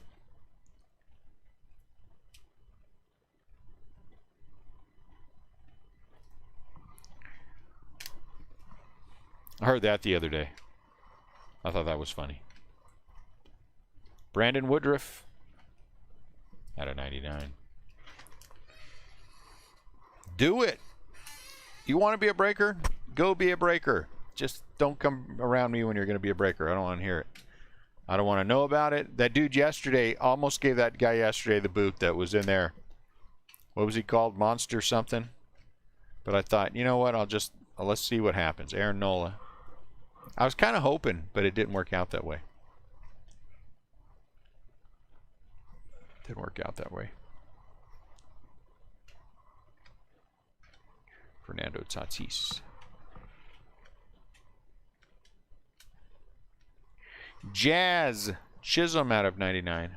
[SPEAKER 1] I heard that the other day. I thought that was funny. Brandon Woodruff out of 99. Do it. You want to be a breaker? Go be a breaker. Just don't come around me when you're going to be a breaker. I don't want to hear it. I don't want to know about it. That dude yesterday almost gave that guy yesterday the boot that was in there. What was he called? Monster something? But I thought, you know what? Let's see what happens. Aaron Nola. I was kind of hoping, but it didn't work out that way. Didn't work out that way. Fernando Tatis. Jazz Chisholm out of 99.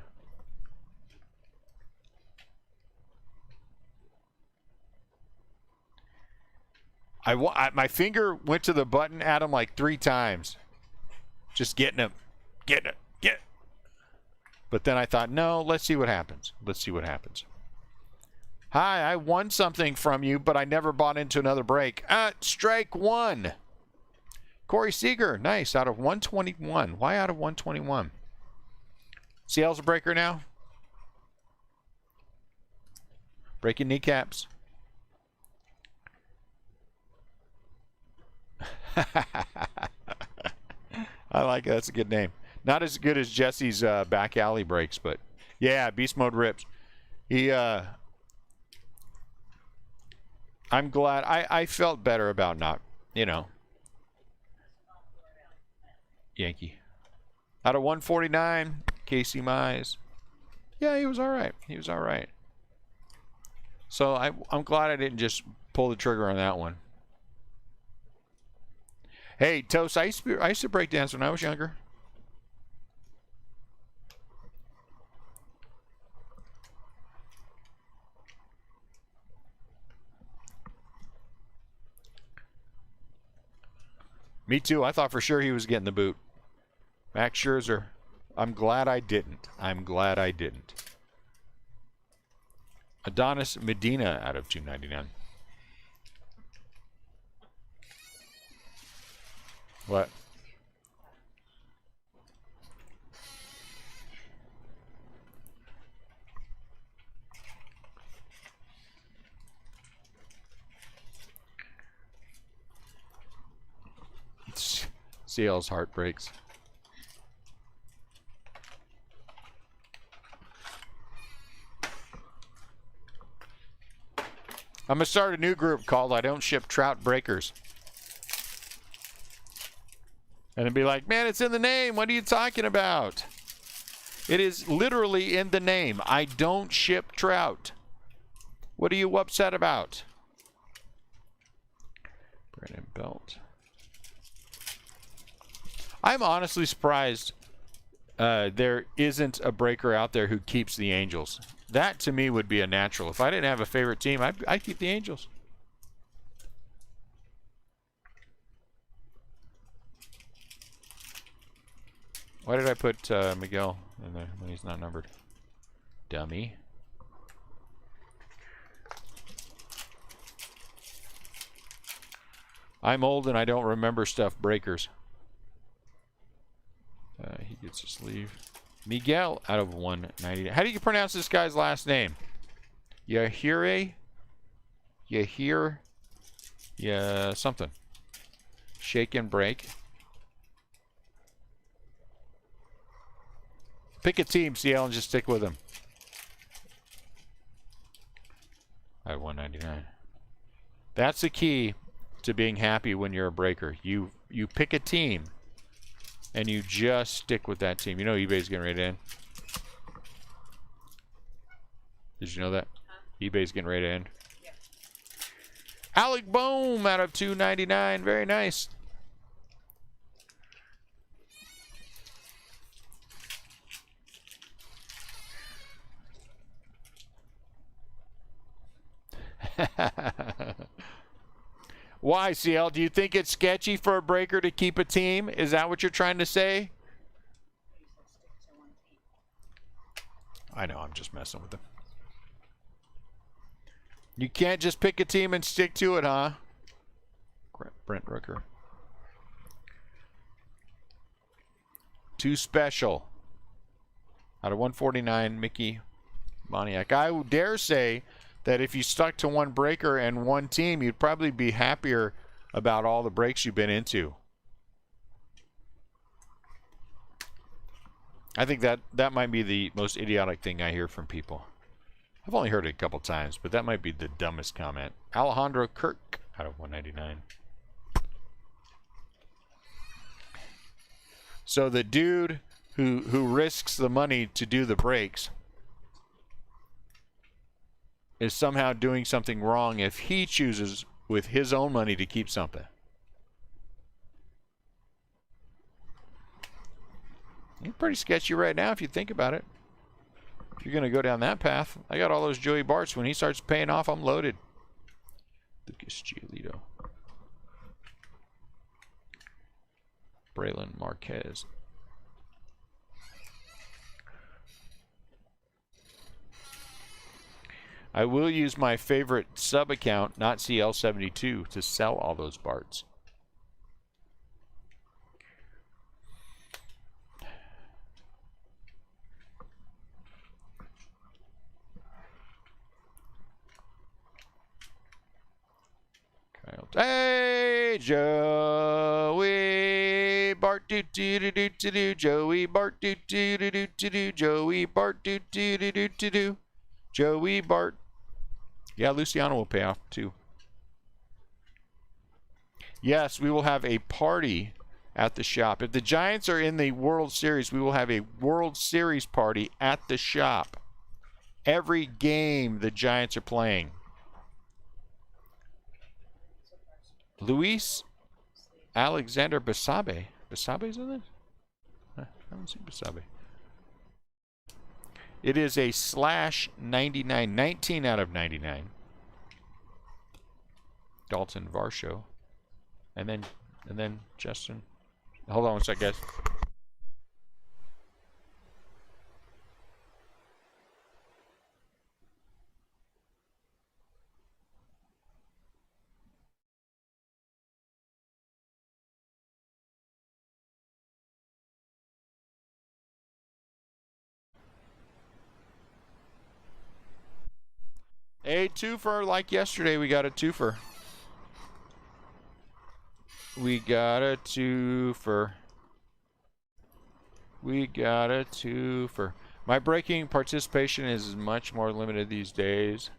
[SPEAKER 1] My finger went to the button at him like 3 times. Just getting him. Getting it. But then I thought, no, let's see what happens. Let's see what happens. Hi, I won something from you, but I never bought into another break. Strike 1. Corey Seager, nice, out of 121. Why out of 121? CL's a breaker now. Breaking kneecaps. I like it. That's a good name. Not as good as Jesse's back alley breaks, but yeah, beast mode rips. I'm glad. I felt better about not, Yankee. Out of 149, Casey Mize. Yeah, he was all right. So I'm glad I didn't just pull the trigger on that one. Hey, Toast, I used to break dance when I was younger. Me too. I thought for sure he was getting the boot. Max Scherzer. I'm glad I didn't. Adonis Medina out of 299. What? CL's heart breaks. I'm going to start a new group called I Don't Ship Trout Breakers. And it'd be like, man, it's in the name. What are you talking about? It is literally in the name. I don't ship trout. What are you upset about? Brandon Belt. I'm honestly surprised there isn't a breaker out there who keeps the Angels. That to me would be a natural. If I didn't have a favorite team, I'd keep the Angels. Why did I put Miguel in there when he's not numbered? Dummy. I'm old and I don't remember stuff. Breakers. He gets his sleeve. Miguel out of 190. How do you pronounce this guy's last name? Yahire? Yahir? Yeah, something. Shake and break. Pick a team, CL, and just stick with them. I have 199. That's the key to being happy when you're a breaker. You pick a team and you just stick with that team. You know eBay's getting ready to end. Did you know that?
[SPEAKER 2] Huh?
[SPEAKER 1] eBay's getting ready to end.
[SPEAKER 2] Yeah.
[SPEAKER 1] Alec Bohm out of 299. Very nice. Why, CL? Do you think it's sketchy for a breaker to keep a team? Is that what you're trying to say?
[SPEAKER 2] You said stick to one team.
[SPEAKER 1] I know, I'm just messing with them. You can't just pick a team and stick to it, huh? Brent Rooker. Too special. Out of 149, Mickey Moniak. I would dare say that if you stuck to one breaker and one team, you'd probably be happier about all the breaks you've been into. I think that might be the most idiotic thing I hear from people. I've only heard it a couple times, but that might be the dumbest comment. Alejandro Kirk out of 199. So the dude who risks the money to do the breaks is somehow doing something wrong if he chooses with his own money to keep something. You're pretty sketchy right now if you think about it. If you're going to go down that path. I got all those Joey Barts. When he starts paying off, I'm loaded. Lucas Giolito. Braylon Marquez. I will use my favorite sub account, not CL72, to sell all those Barts. Hey, Joey Bart, do do do do do do. Joey Bart, do do do do do do. Joey Bart, do do do do do do. Joey Bart. Yeah, Luciano will pay off too. Yes, we will have a party at the shop. If the Giants are in the World Series, we will have a World Series party at the shop. Every game the Giants are playing. Luis Alexander Basabe. Basabe's in this? I haven't seen Basabe. It is a /99, 19 out of 99. Dalton Varsho. And then Justin. Hold on one sec, guys. A twofer like yesterday. We got a twofer. We got a twofer. We got a twofer. My breaking participation is much more limited these days.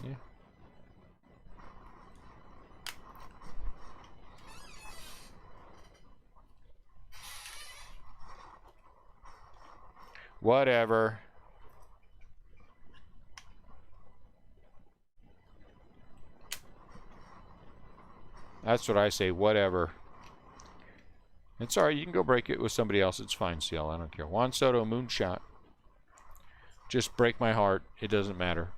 [SPEAKER 1] Yeah. Whatever. That's what I say. Whatever. It's alright. You can go break it with somebody else. It's fine, CL. I don't care. Juan Soto, moonshot. Just break my heart. It doesn't matter.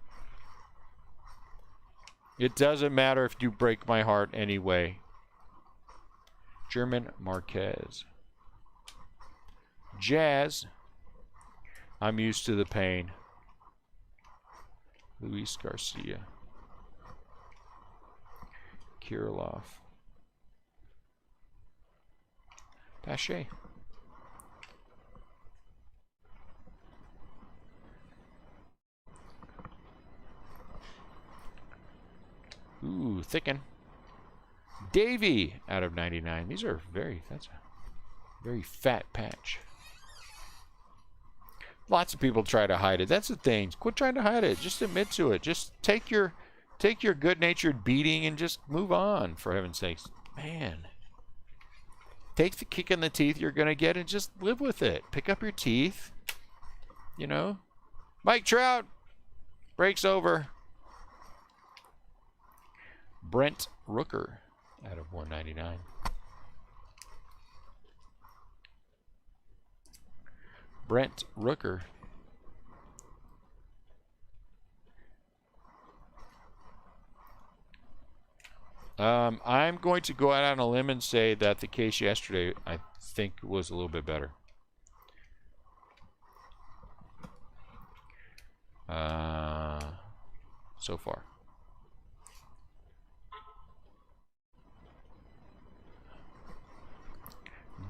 [SPEAKER 1] It doesn't matter if you break my heart anyway. German Marquez. Jazz. I'm used to the pain. Luis Garcia. Kirilov. Pache. Ooh, thicken. Davey out of 99. These are that's a very fat patch. Lots of people try to hide it. That's the thing. Quit trying to hide it. Just admit to it. Just take your good-natured beating and just move on, for heaven's sakes. Man. Take the kick in the teeth you're going to get and just live with it. Pick up your teeth. You know? Mike Trout. Breaks over. Brent Rooker out of 199. Brent Rooker. I'm going to go out on a limb and say that the case yesterday, I think, was a little bit better. So far.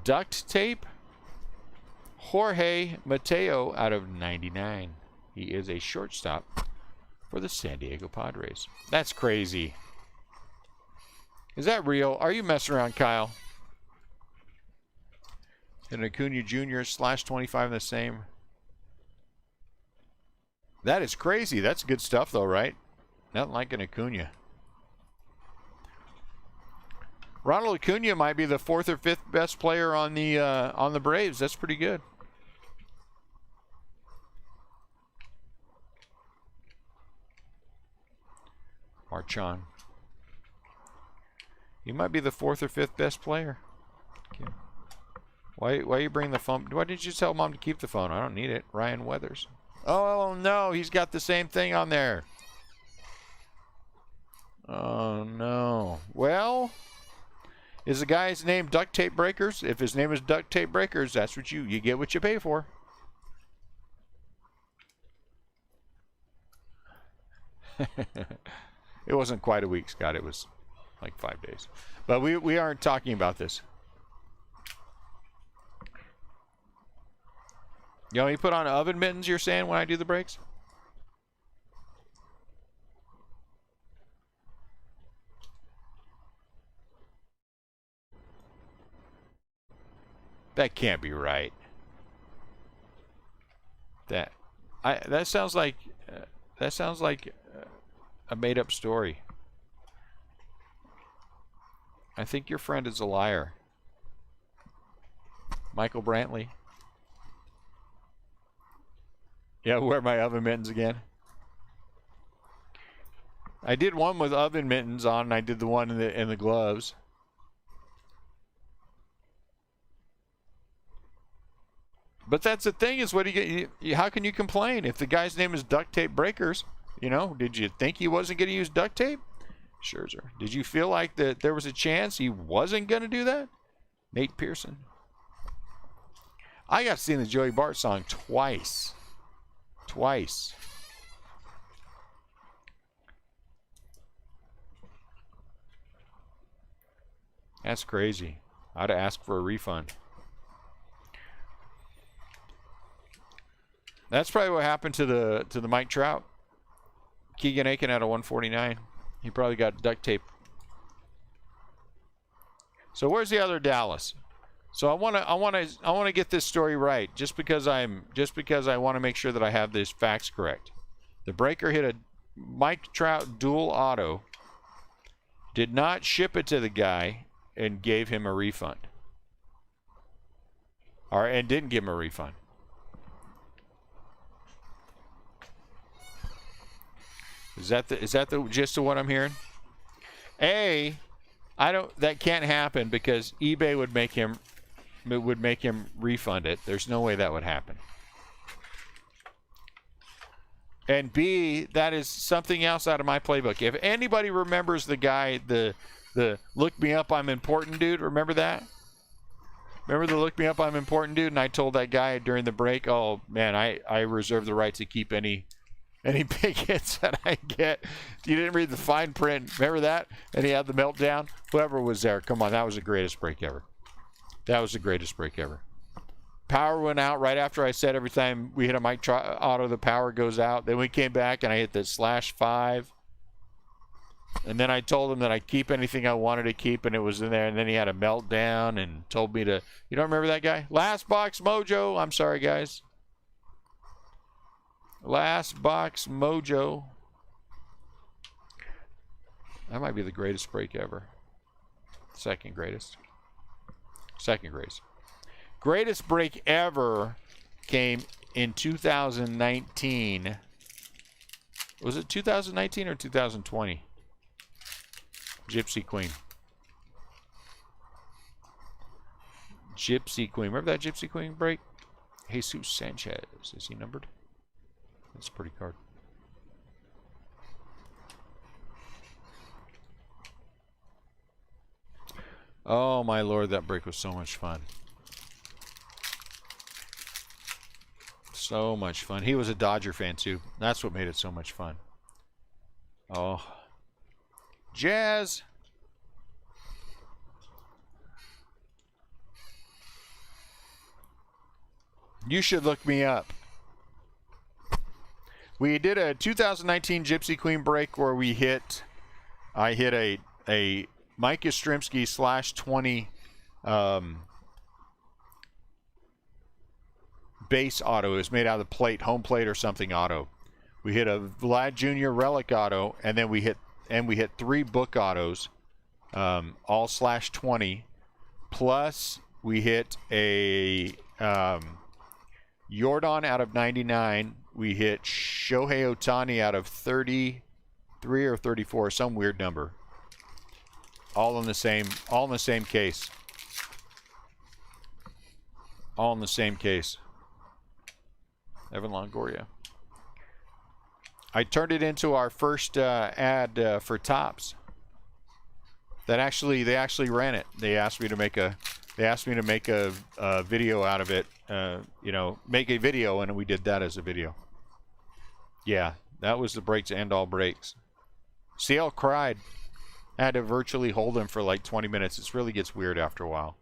[SPEAKER 1] Duct tape. Jorge Mateo out of 99. He is a shortstop for the San Diego Padres. That's crazy. Is that real? Are you messing around, Kyle? And Acuna Jr. / 25 in the same. That is crazy. That's good stuff, though, right? Nothing like an Acuna. Ronald Acuna might be the 4th or 5th best player on the Braves. That's pretty good. Marchand. He might be the 4th or 5th best player. Okay. Why you bring the phone? Why didn't you tell Mom to keep the phone? I don't need it. Ryan Weathers. Oh no, he's got the same thing on there. Oh no. Well, is the guy's name Duct Tape Breakers? If his name is Duct Tape Breakers, that's what you get what you pay for. It wasn't quite a week, Scott. It was like 5 days. But we aren't talking about this. You know, you put on oven mittens, you're saying, when I do the breaks? That can't be right. That sounds like a made-up story. I think your friend is a liar. Michael Brantley. Yeah, wear my oven mittens again. I did one with oven mittens on, and I did the one in the gloves. But that's the thing, is what do you get? How can you complain if the guy's name is Duct Tape Breakers? You know, did you think he wasn't going to use duct tape? Scherzer. Did you feel like that there was a chance he wasn't going to do that? Nate Pearson. I got to sing the Joey Bart song twice. Twice. That's crazy. I ought to ask for a refund. That's probably what happened to the Mike Trout. Keegan Aiken out of 149. He probably got duct tape. So where's the other Dallas? So I want to get this story right, just because I want to make sure that I have these facts correct. The breaker hit a Mike Trout dual auto, did not ship it to the guy, and gave him a refund. And didn't give him a refund. Is that the gist of what I'm hearing? I That can't happen because eBay would make him refund it. There's no way that would happen. And B, that is something else out of my playbook. If anybody remembers the guy, the look me up, I'm important dude, remember that? Remember the look me up, I'm important dude? And I told that guy during the break, oh man, I reserve the right to keep any big hits that I get. You didn't read the fine print. Remember that? And he had the meltdown. Whoever was there, come on, that was the greatest break ever. That was the greatest break ever. Power went out right after I said every time we hit a mic auto, the power goes out. Then we came back and I hit the /5. And then I told him that I'd keep anything I wanted to keep, and it was in there. And then he had a meltdown and told me to, you don't remember that guy? Last Box Mojo. I'm sorry, guys. Last Box Mojo. That might be the greatest break ever. Second greatest. Second greatest. Greatest break ever came in 2019. Was it 2019 or 2020? Gypsy Queen. Gypsy Queen. Remember that Gypsy Queen break? Jesus Sanchez. Is he numbered? That's a pretty card. Oh my lord, that break was so much fun. So much fun. He was a Dodger fan too. That's what made it so much fun. Oh. Jazz. You should look me up. We did a 2019 Gypsy Queen break where I hit a Mike Yastrzemski /20 base auto. It was made out of the plate, home plate or something auto. We hit a Vlad Jr. relic auto, and then we hit 3 book autos, all /20. Plus we hit a Yordan out of 99. We hit Shohei Ohtani out of 33 or 34, some weird number. All in the same case. All in the same case. Evan Longoria. I turned it into our first ad for Topps. They actually ran it. They asked me to make a video out of it. Make a video, and we did that as a video. Yeah, that was the break to end all breaks. CL cried. I had to virtually hold him for like 20 minutes. It really gets weird after a while.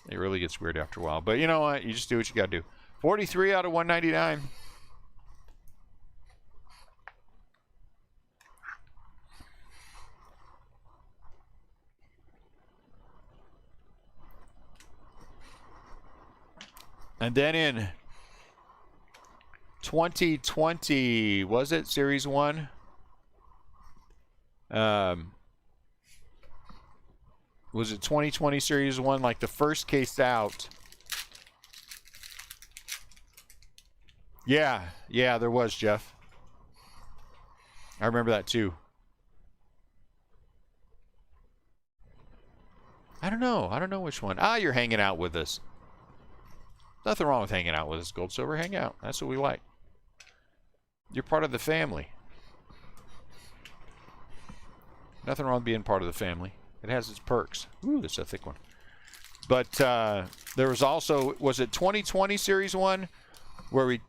[SPEAKER 1] It really gets weird after a while. But you know what? You just do what you got to do. 43 out of 199. And then in 2020, was it Series 1? Was it 2020 Series 1? Like the first case out. Yeah, there was, Jeff. I remember that too. I don't know which one. Ah, you're hanging out with us. Nothing wrong with hanging out with us, Gold Silver. Hang out. That's what we like. You're part of the family. Nothing wrong with being part of the family. It has its perks. Ooh, that's a thick one. But there was also, was it 2020 Series 1? Where we,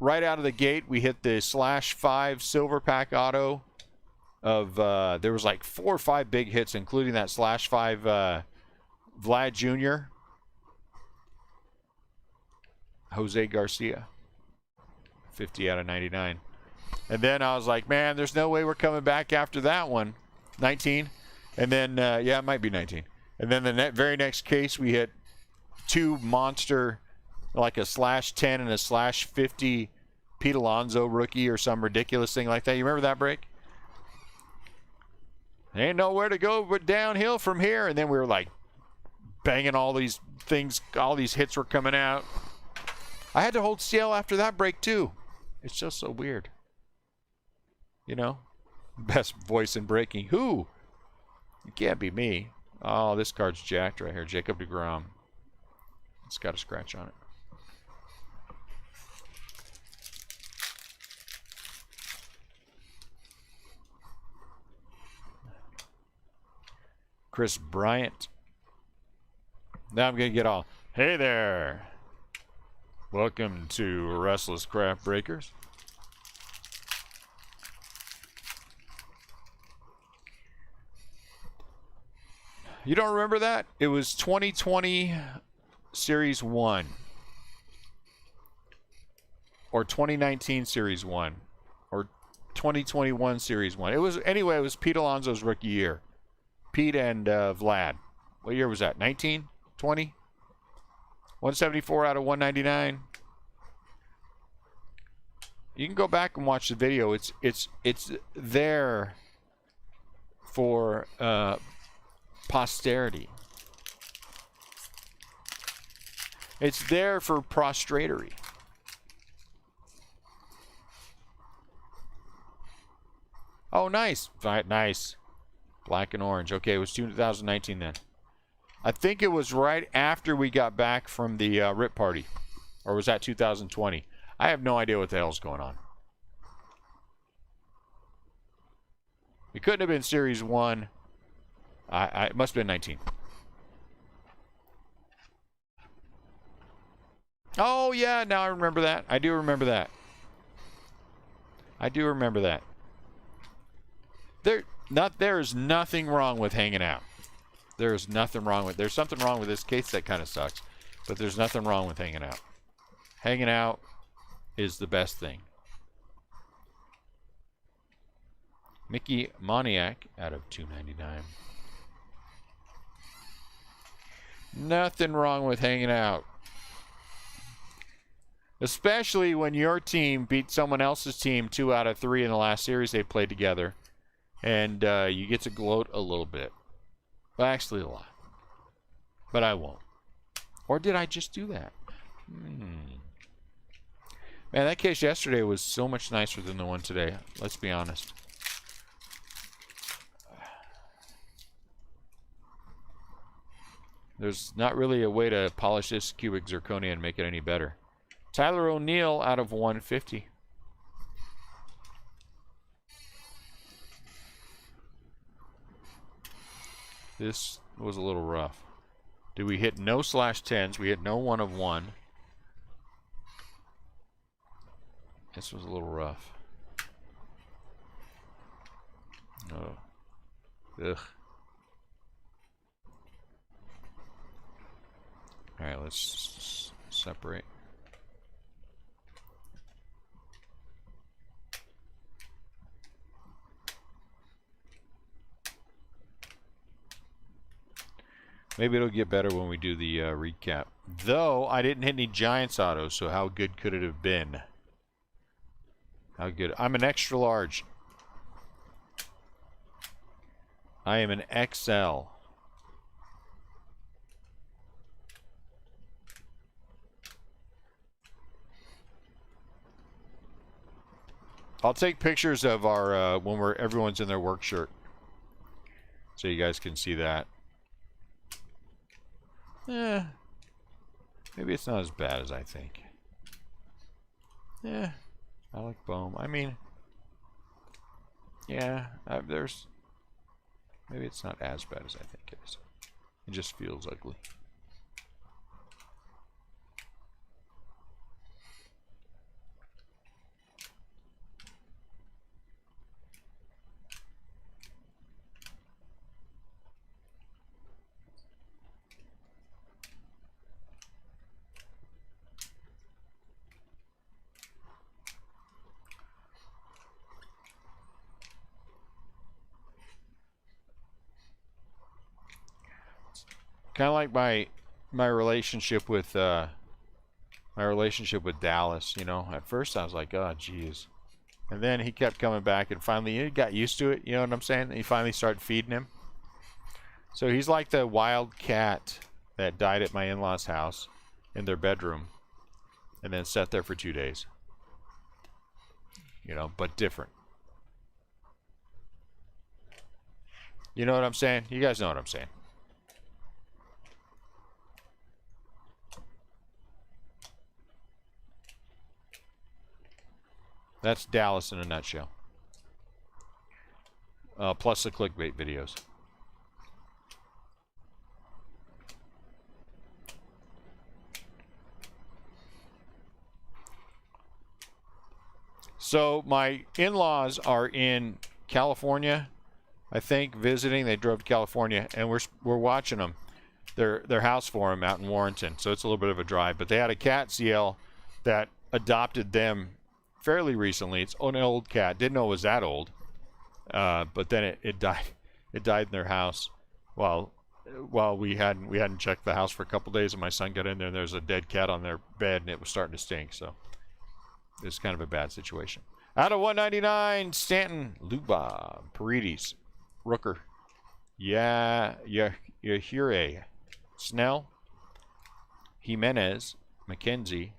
[SPEAKER 1] right out of the gate, we hit the /5 silver pack auto of, there was like 4 or 5 big hits, including that /5 Vlad Jr. Jose Garcia. 50 out of 99. And then I was like, man, there's no way we're coming back after that one. 19. And then, yeah, it might be 19. And then the very next case, we hit 2 monster, like a /10 and a /50 Pete Alonso rookie or some ridiculous thing like that. You remember that break? Ain't nowhere to go but downhill from here. And then we were like banging all these things. All these hits were coming out. I had to hold CL after that break too. It's just so weird. You know? Best voice in breaking. Who? You can't be me. Oh, this card's jacked right here. Jacob deGrom. It's got a scratch on it. Chris Bryant. Now I'm going to get all, hey there. Welcome to Restless Craft Breakers. You don't remember that? It was 2020 Series 1. Or 2019 Series 1. Or 2021 Series 1. It was, anyway, it was Pete Alonso's rookie year. Pete and Vlad. What year was that? 19? 20? 174 out of 199. You can go back and watch the video. It's there for posterity. It's there for prostratery. Oh, nice. Nice. Black and orange. Okay, it was 2019 then. I think it was right after we got back from the RIP party. Or was that 2020? I have no idea what the hell's going on. It couldn't have been Series 1. It must have been 19. Oh, yeah, now I remember that. I do remember that. I do remember that. There is nothing wrong with hanging out. There is nothing wrong with... There's something wrong with this case that kind of sucks. But there's nothing wrong with hanging out. Hanging out is the best thing. Mickey Moniak out of 299. Nothing wrong with hanging out. Especially when your team beat someone else's team 2 out of 3 in the last series they played together. And you get to gloat a little bit. Well, actually a lot. But I won't. Or did I just do that? Man, that case yesterday was so much nicer than the one today. Let's be honest. There's not really a way to polish this cubic zirconia and make it any better. Tyler O'Neill out of 150. This was a little rough. Did we hit no /10s? We hit no 1 of 1. This was a little rough. Oh. Ugh. Alright, let's separate. Maybe it'll get better when we do the recap. Though, I didn't hit any Giants autos, so how good could it have been? How good? I'm an extra large. I am an XL. I'll take pictures of our when everyone's in their work shirt, so you guys can see that. Maybe it's not as bad as I think. Yeah, I like Bohm. I mean, yeah, there's... Maybe it's not as bad as I think it is. It just feels ugly. Kind of like my relationship with Dallas. You know, at first I was like, oh, geez, and then he kept coming back, and finally he got used to it. You know what I'm saying? And he finally started feeding him. So he's like the wild cat that died at my in-laws' house in their bedroom, and then sat there for 2 days. You know, but different. You know what I'm saying? You guys know what I'm saying. That's Dallas in a nutshell. Plus the clickbait videos. So my in-laws are in California, I think, visiting. They drove to California, and we're watching them. Their house for them out in Warrenton, so it's a little bit of a drive. But they had a cat CL that adopted them fairly recently. It's an old cat. Didn't know it was that old, but then it died. It died in their house while we hadn't checked the house for a couple days, and my son got in there and there was a dead cat on their bed, and it was starting to stink. So it's kind of a bad situation. Out of 199, Stanton, Luba, Paredes, Rooker, Yahure, Snell, Jimenez, McKenzie,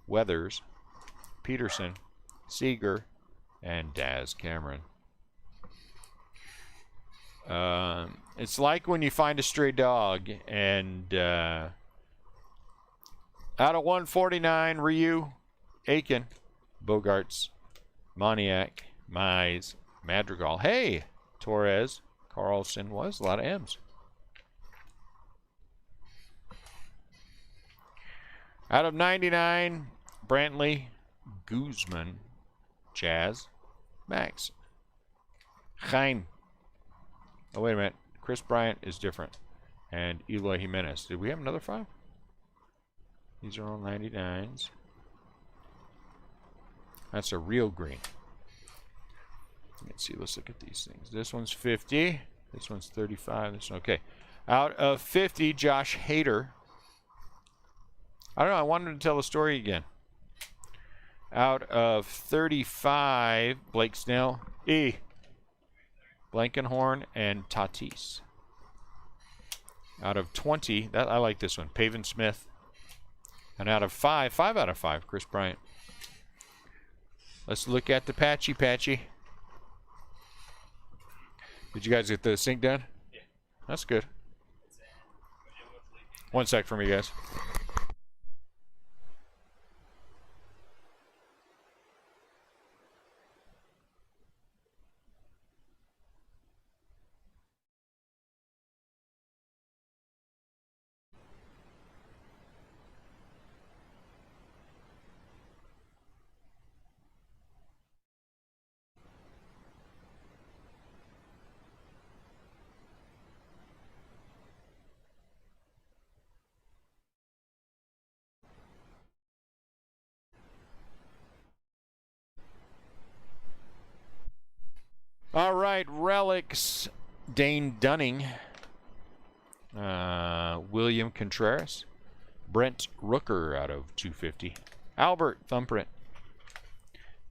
[SPEAKER 1] Weathers, Peterson, Seager, and Daz Cameron. It's like when you find a stray dog, and out of 149, Ryu, Aiken, Bogarts, Moniak, Mize, Madrigal. Hey, Torres, Carlson. Was a lot of M's. Out of 99, Brantley, Guzman, Jazz, Max, Hein. Oh, wait a minute. Chris Bryant is different. And Eloy Jimenez. Did we have another 5? These are all 99s. That's a real green. Let's see. Let's look at these things. This one's 50. This one's 35. This one, okay. Out of 50, Josh Hader. I don't know. I wanted to tell the story again. Out of 35, Blake Snell, E. Blankenhorn, and Tatis. Out of 20, I like this one, Pavin Smith. And out of 5 out of 5, Chris Bryant. Let's look at the Patchy. Did you guys get the sync done? Yeah. That's good. One sec for me, guys. All right, relics. Dane Dunning, William Contreras, Brent Rooker out of 250, Albert Thumbprint,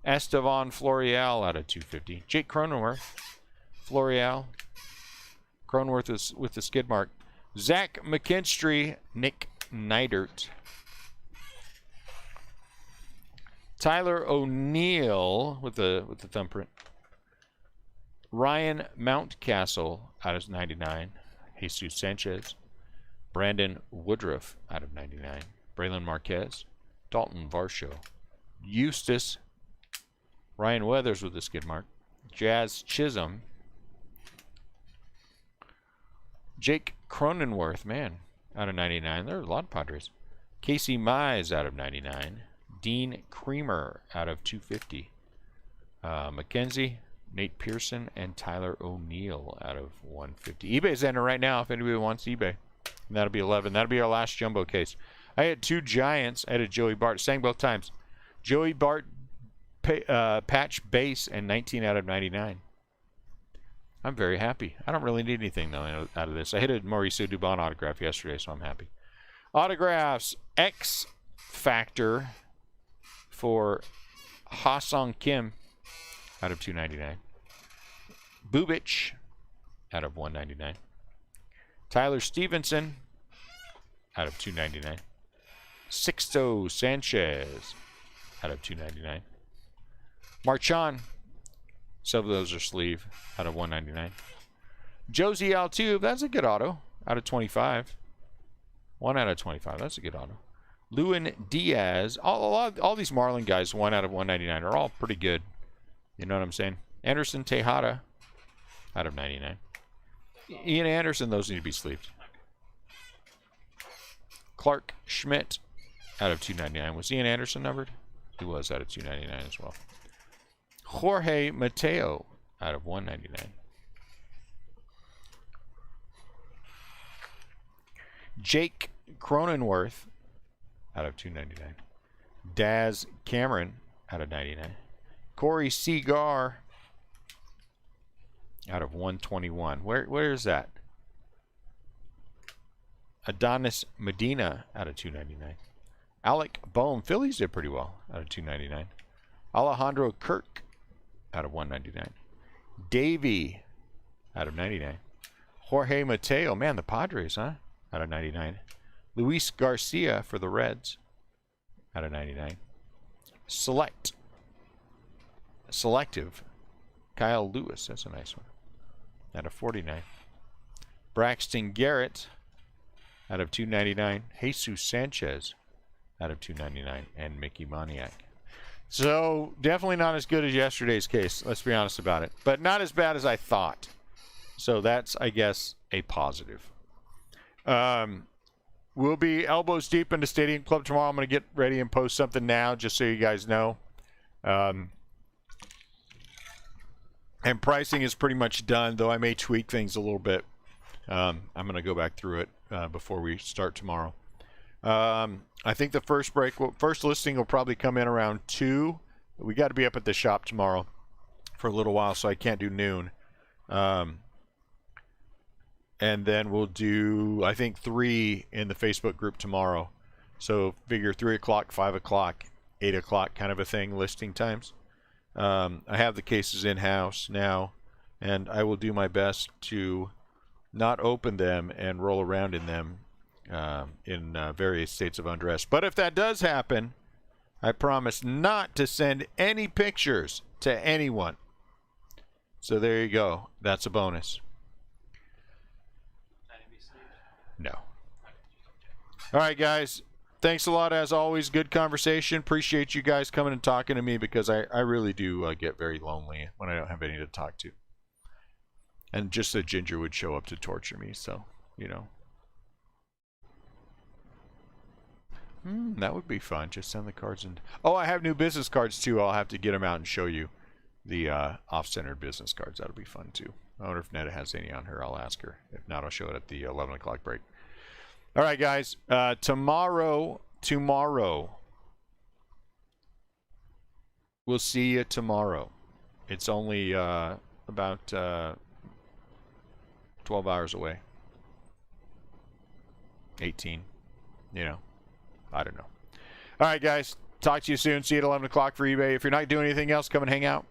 [SPEAKER 1] Estevan Florial out of 250, Jake Cronenworth, Florial, Cronenworth is with the skid mark, Zach McKinstry, Nick Neidert, Tyler O'Neill with the thumbprint. Ryan Mountcastle out of 99. Jesus Sanchez. Brandon Woodruff out of 99. Braylon Marquez. Dalton Varsho. Eustace. Ryan Weathers with the skid mark. Jazz Chisholm. Jake Cronenworth, man, out of 99. There are a lot of Padres. Casey Mize out of 99. Dean Creamer out of 250. McKenzie. Nate Pearson, and Tyler O'Neill out of 150. eBay's ending right now if anybody wants eBay. And that'll be 11. That'll be our last jumbo case. I had 2 Giants. I had a Joey Bart. Sang both times. Joey Bart patch base and 19 out of 99. I'm very happy. I don't really need anything, though, out of this. I hit a Mauricio Dubon autograph yesterday, so I'm happy. Autographs. X Factor for Ha-Sung Kim out of 299. Bubich out of 199. Tyler Stevenson out of 299. Sixto Sanchez out of 299. Marchand, some of those are sleeve, out of 199. Josie Altuve, that's a good auto. Out of 25. 1 out of 25. That's a good auto. Lewin Diaz. All these Marlin guys, 1 out of 199, are all pretty good. You know what I'm saying? Anderson Tejada, out of 99. Ian Anderson, those need to be sleeved. Clark Schmidt, out of 299. Was Ian Anderson numbered? He was out of 299 as well. Jorge Mateo, out of 199. Jake Cronenworth, out of 299. Daz Cameron, out of 99. Corey Seagar, out of 121. Where is that? Adonis Medina, out of 299. Alec Bohm, Phillies did pretty well, out of 299. Alejandro Kirk, out of 199. Davey, out of 99. Jorge Mateo, man, the Padres, huh? Out of 99. Luis Garcia for the Reds, out of 99. Selective. Kyle Lewis, that's a nice one. Out of 49. Braxton Garrett, out of 299. Jesus Sanchez, out of 299. And Mickey Moniak. So, definitely not as good as yesterday's case, let's be honest about it. But not as bad as I thought. So that's, I guess, a positive. We'll be elbows deep into Stadium Club tomorrow. I'm going to get ready and post something now just so you guys know. And pricing is pretty much done, though I may tweak things a little bit. I'm going to go back through it before we start tomorrow. I think the first listing will probably come in around 2. We got to be up at the shop tomorrow for a little while, so I can't do noon. And then we'll do, I think, 3 in the Facebook group tomorrow. So figure 3 o'clock, 5 o'clock, 8 o'clock kind of a thing, listing times. I have the cases in-house now, and I will do my best to not open them and roll around in them in various states of undress. But if that does happen, I promise not to send any pictures to anyone. So there you go. That's a bonus. No. All right, guys. Thanks a lot, as always. Good conversation. Appreciate you guys coming and talking to me, because I really do get very lonely when I don't have any to talk to. And just that Ginger would show up to torture me, so, you know. That would be fun. Just send the cards in. Oh, I have new business cards, too. I'll have to get them out and show you the off-centered business cards. That'll be fun, too. I wonder if Netta has any on her. I'll ask her. If not, I'll show it at the 11 o'clock break. All right, guys. Tomorrow, we'll see you tomorrow. It's only about 12 hours away. 18. You know. I don't know. All right, guys. Talk to you soon. See you at 11 o'clock for eBay. If you're not doing anything else, come and hang out.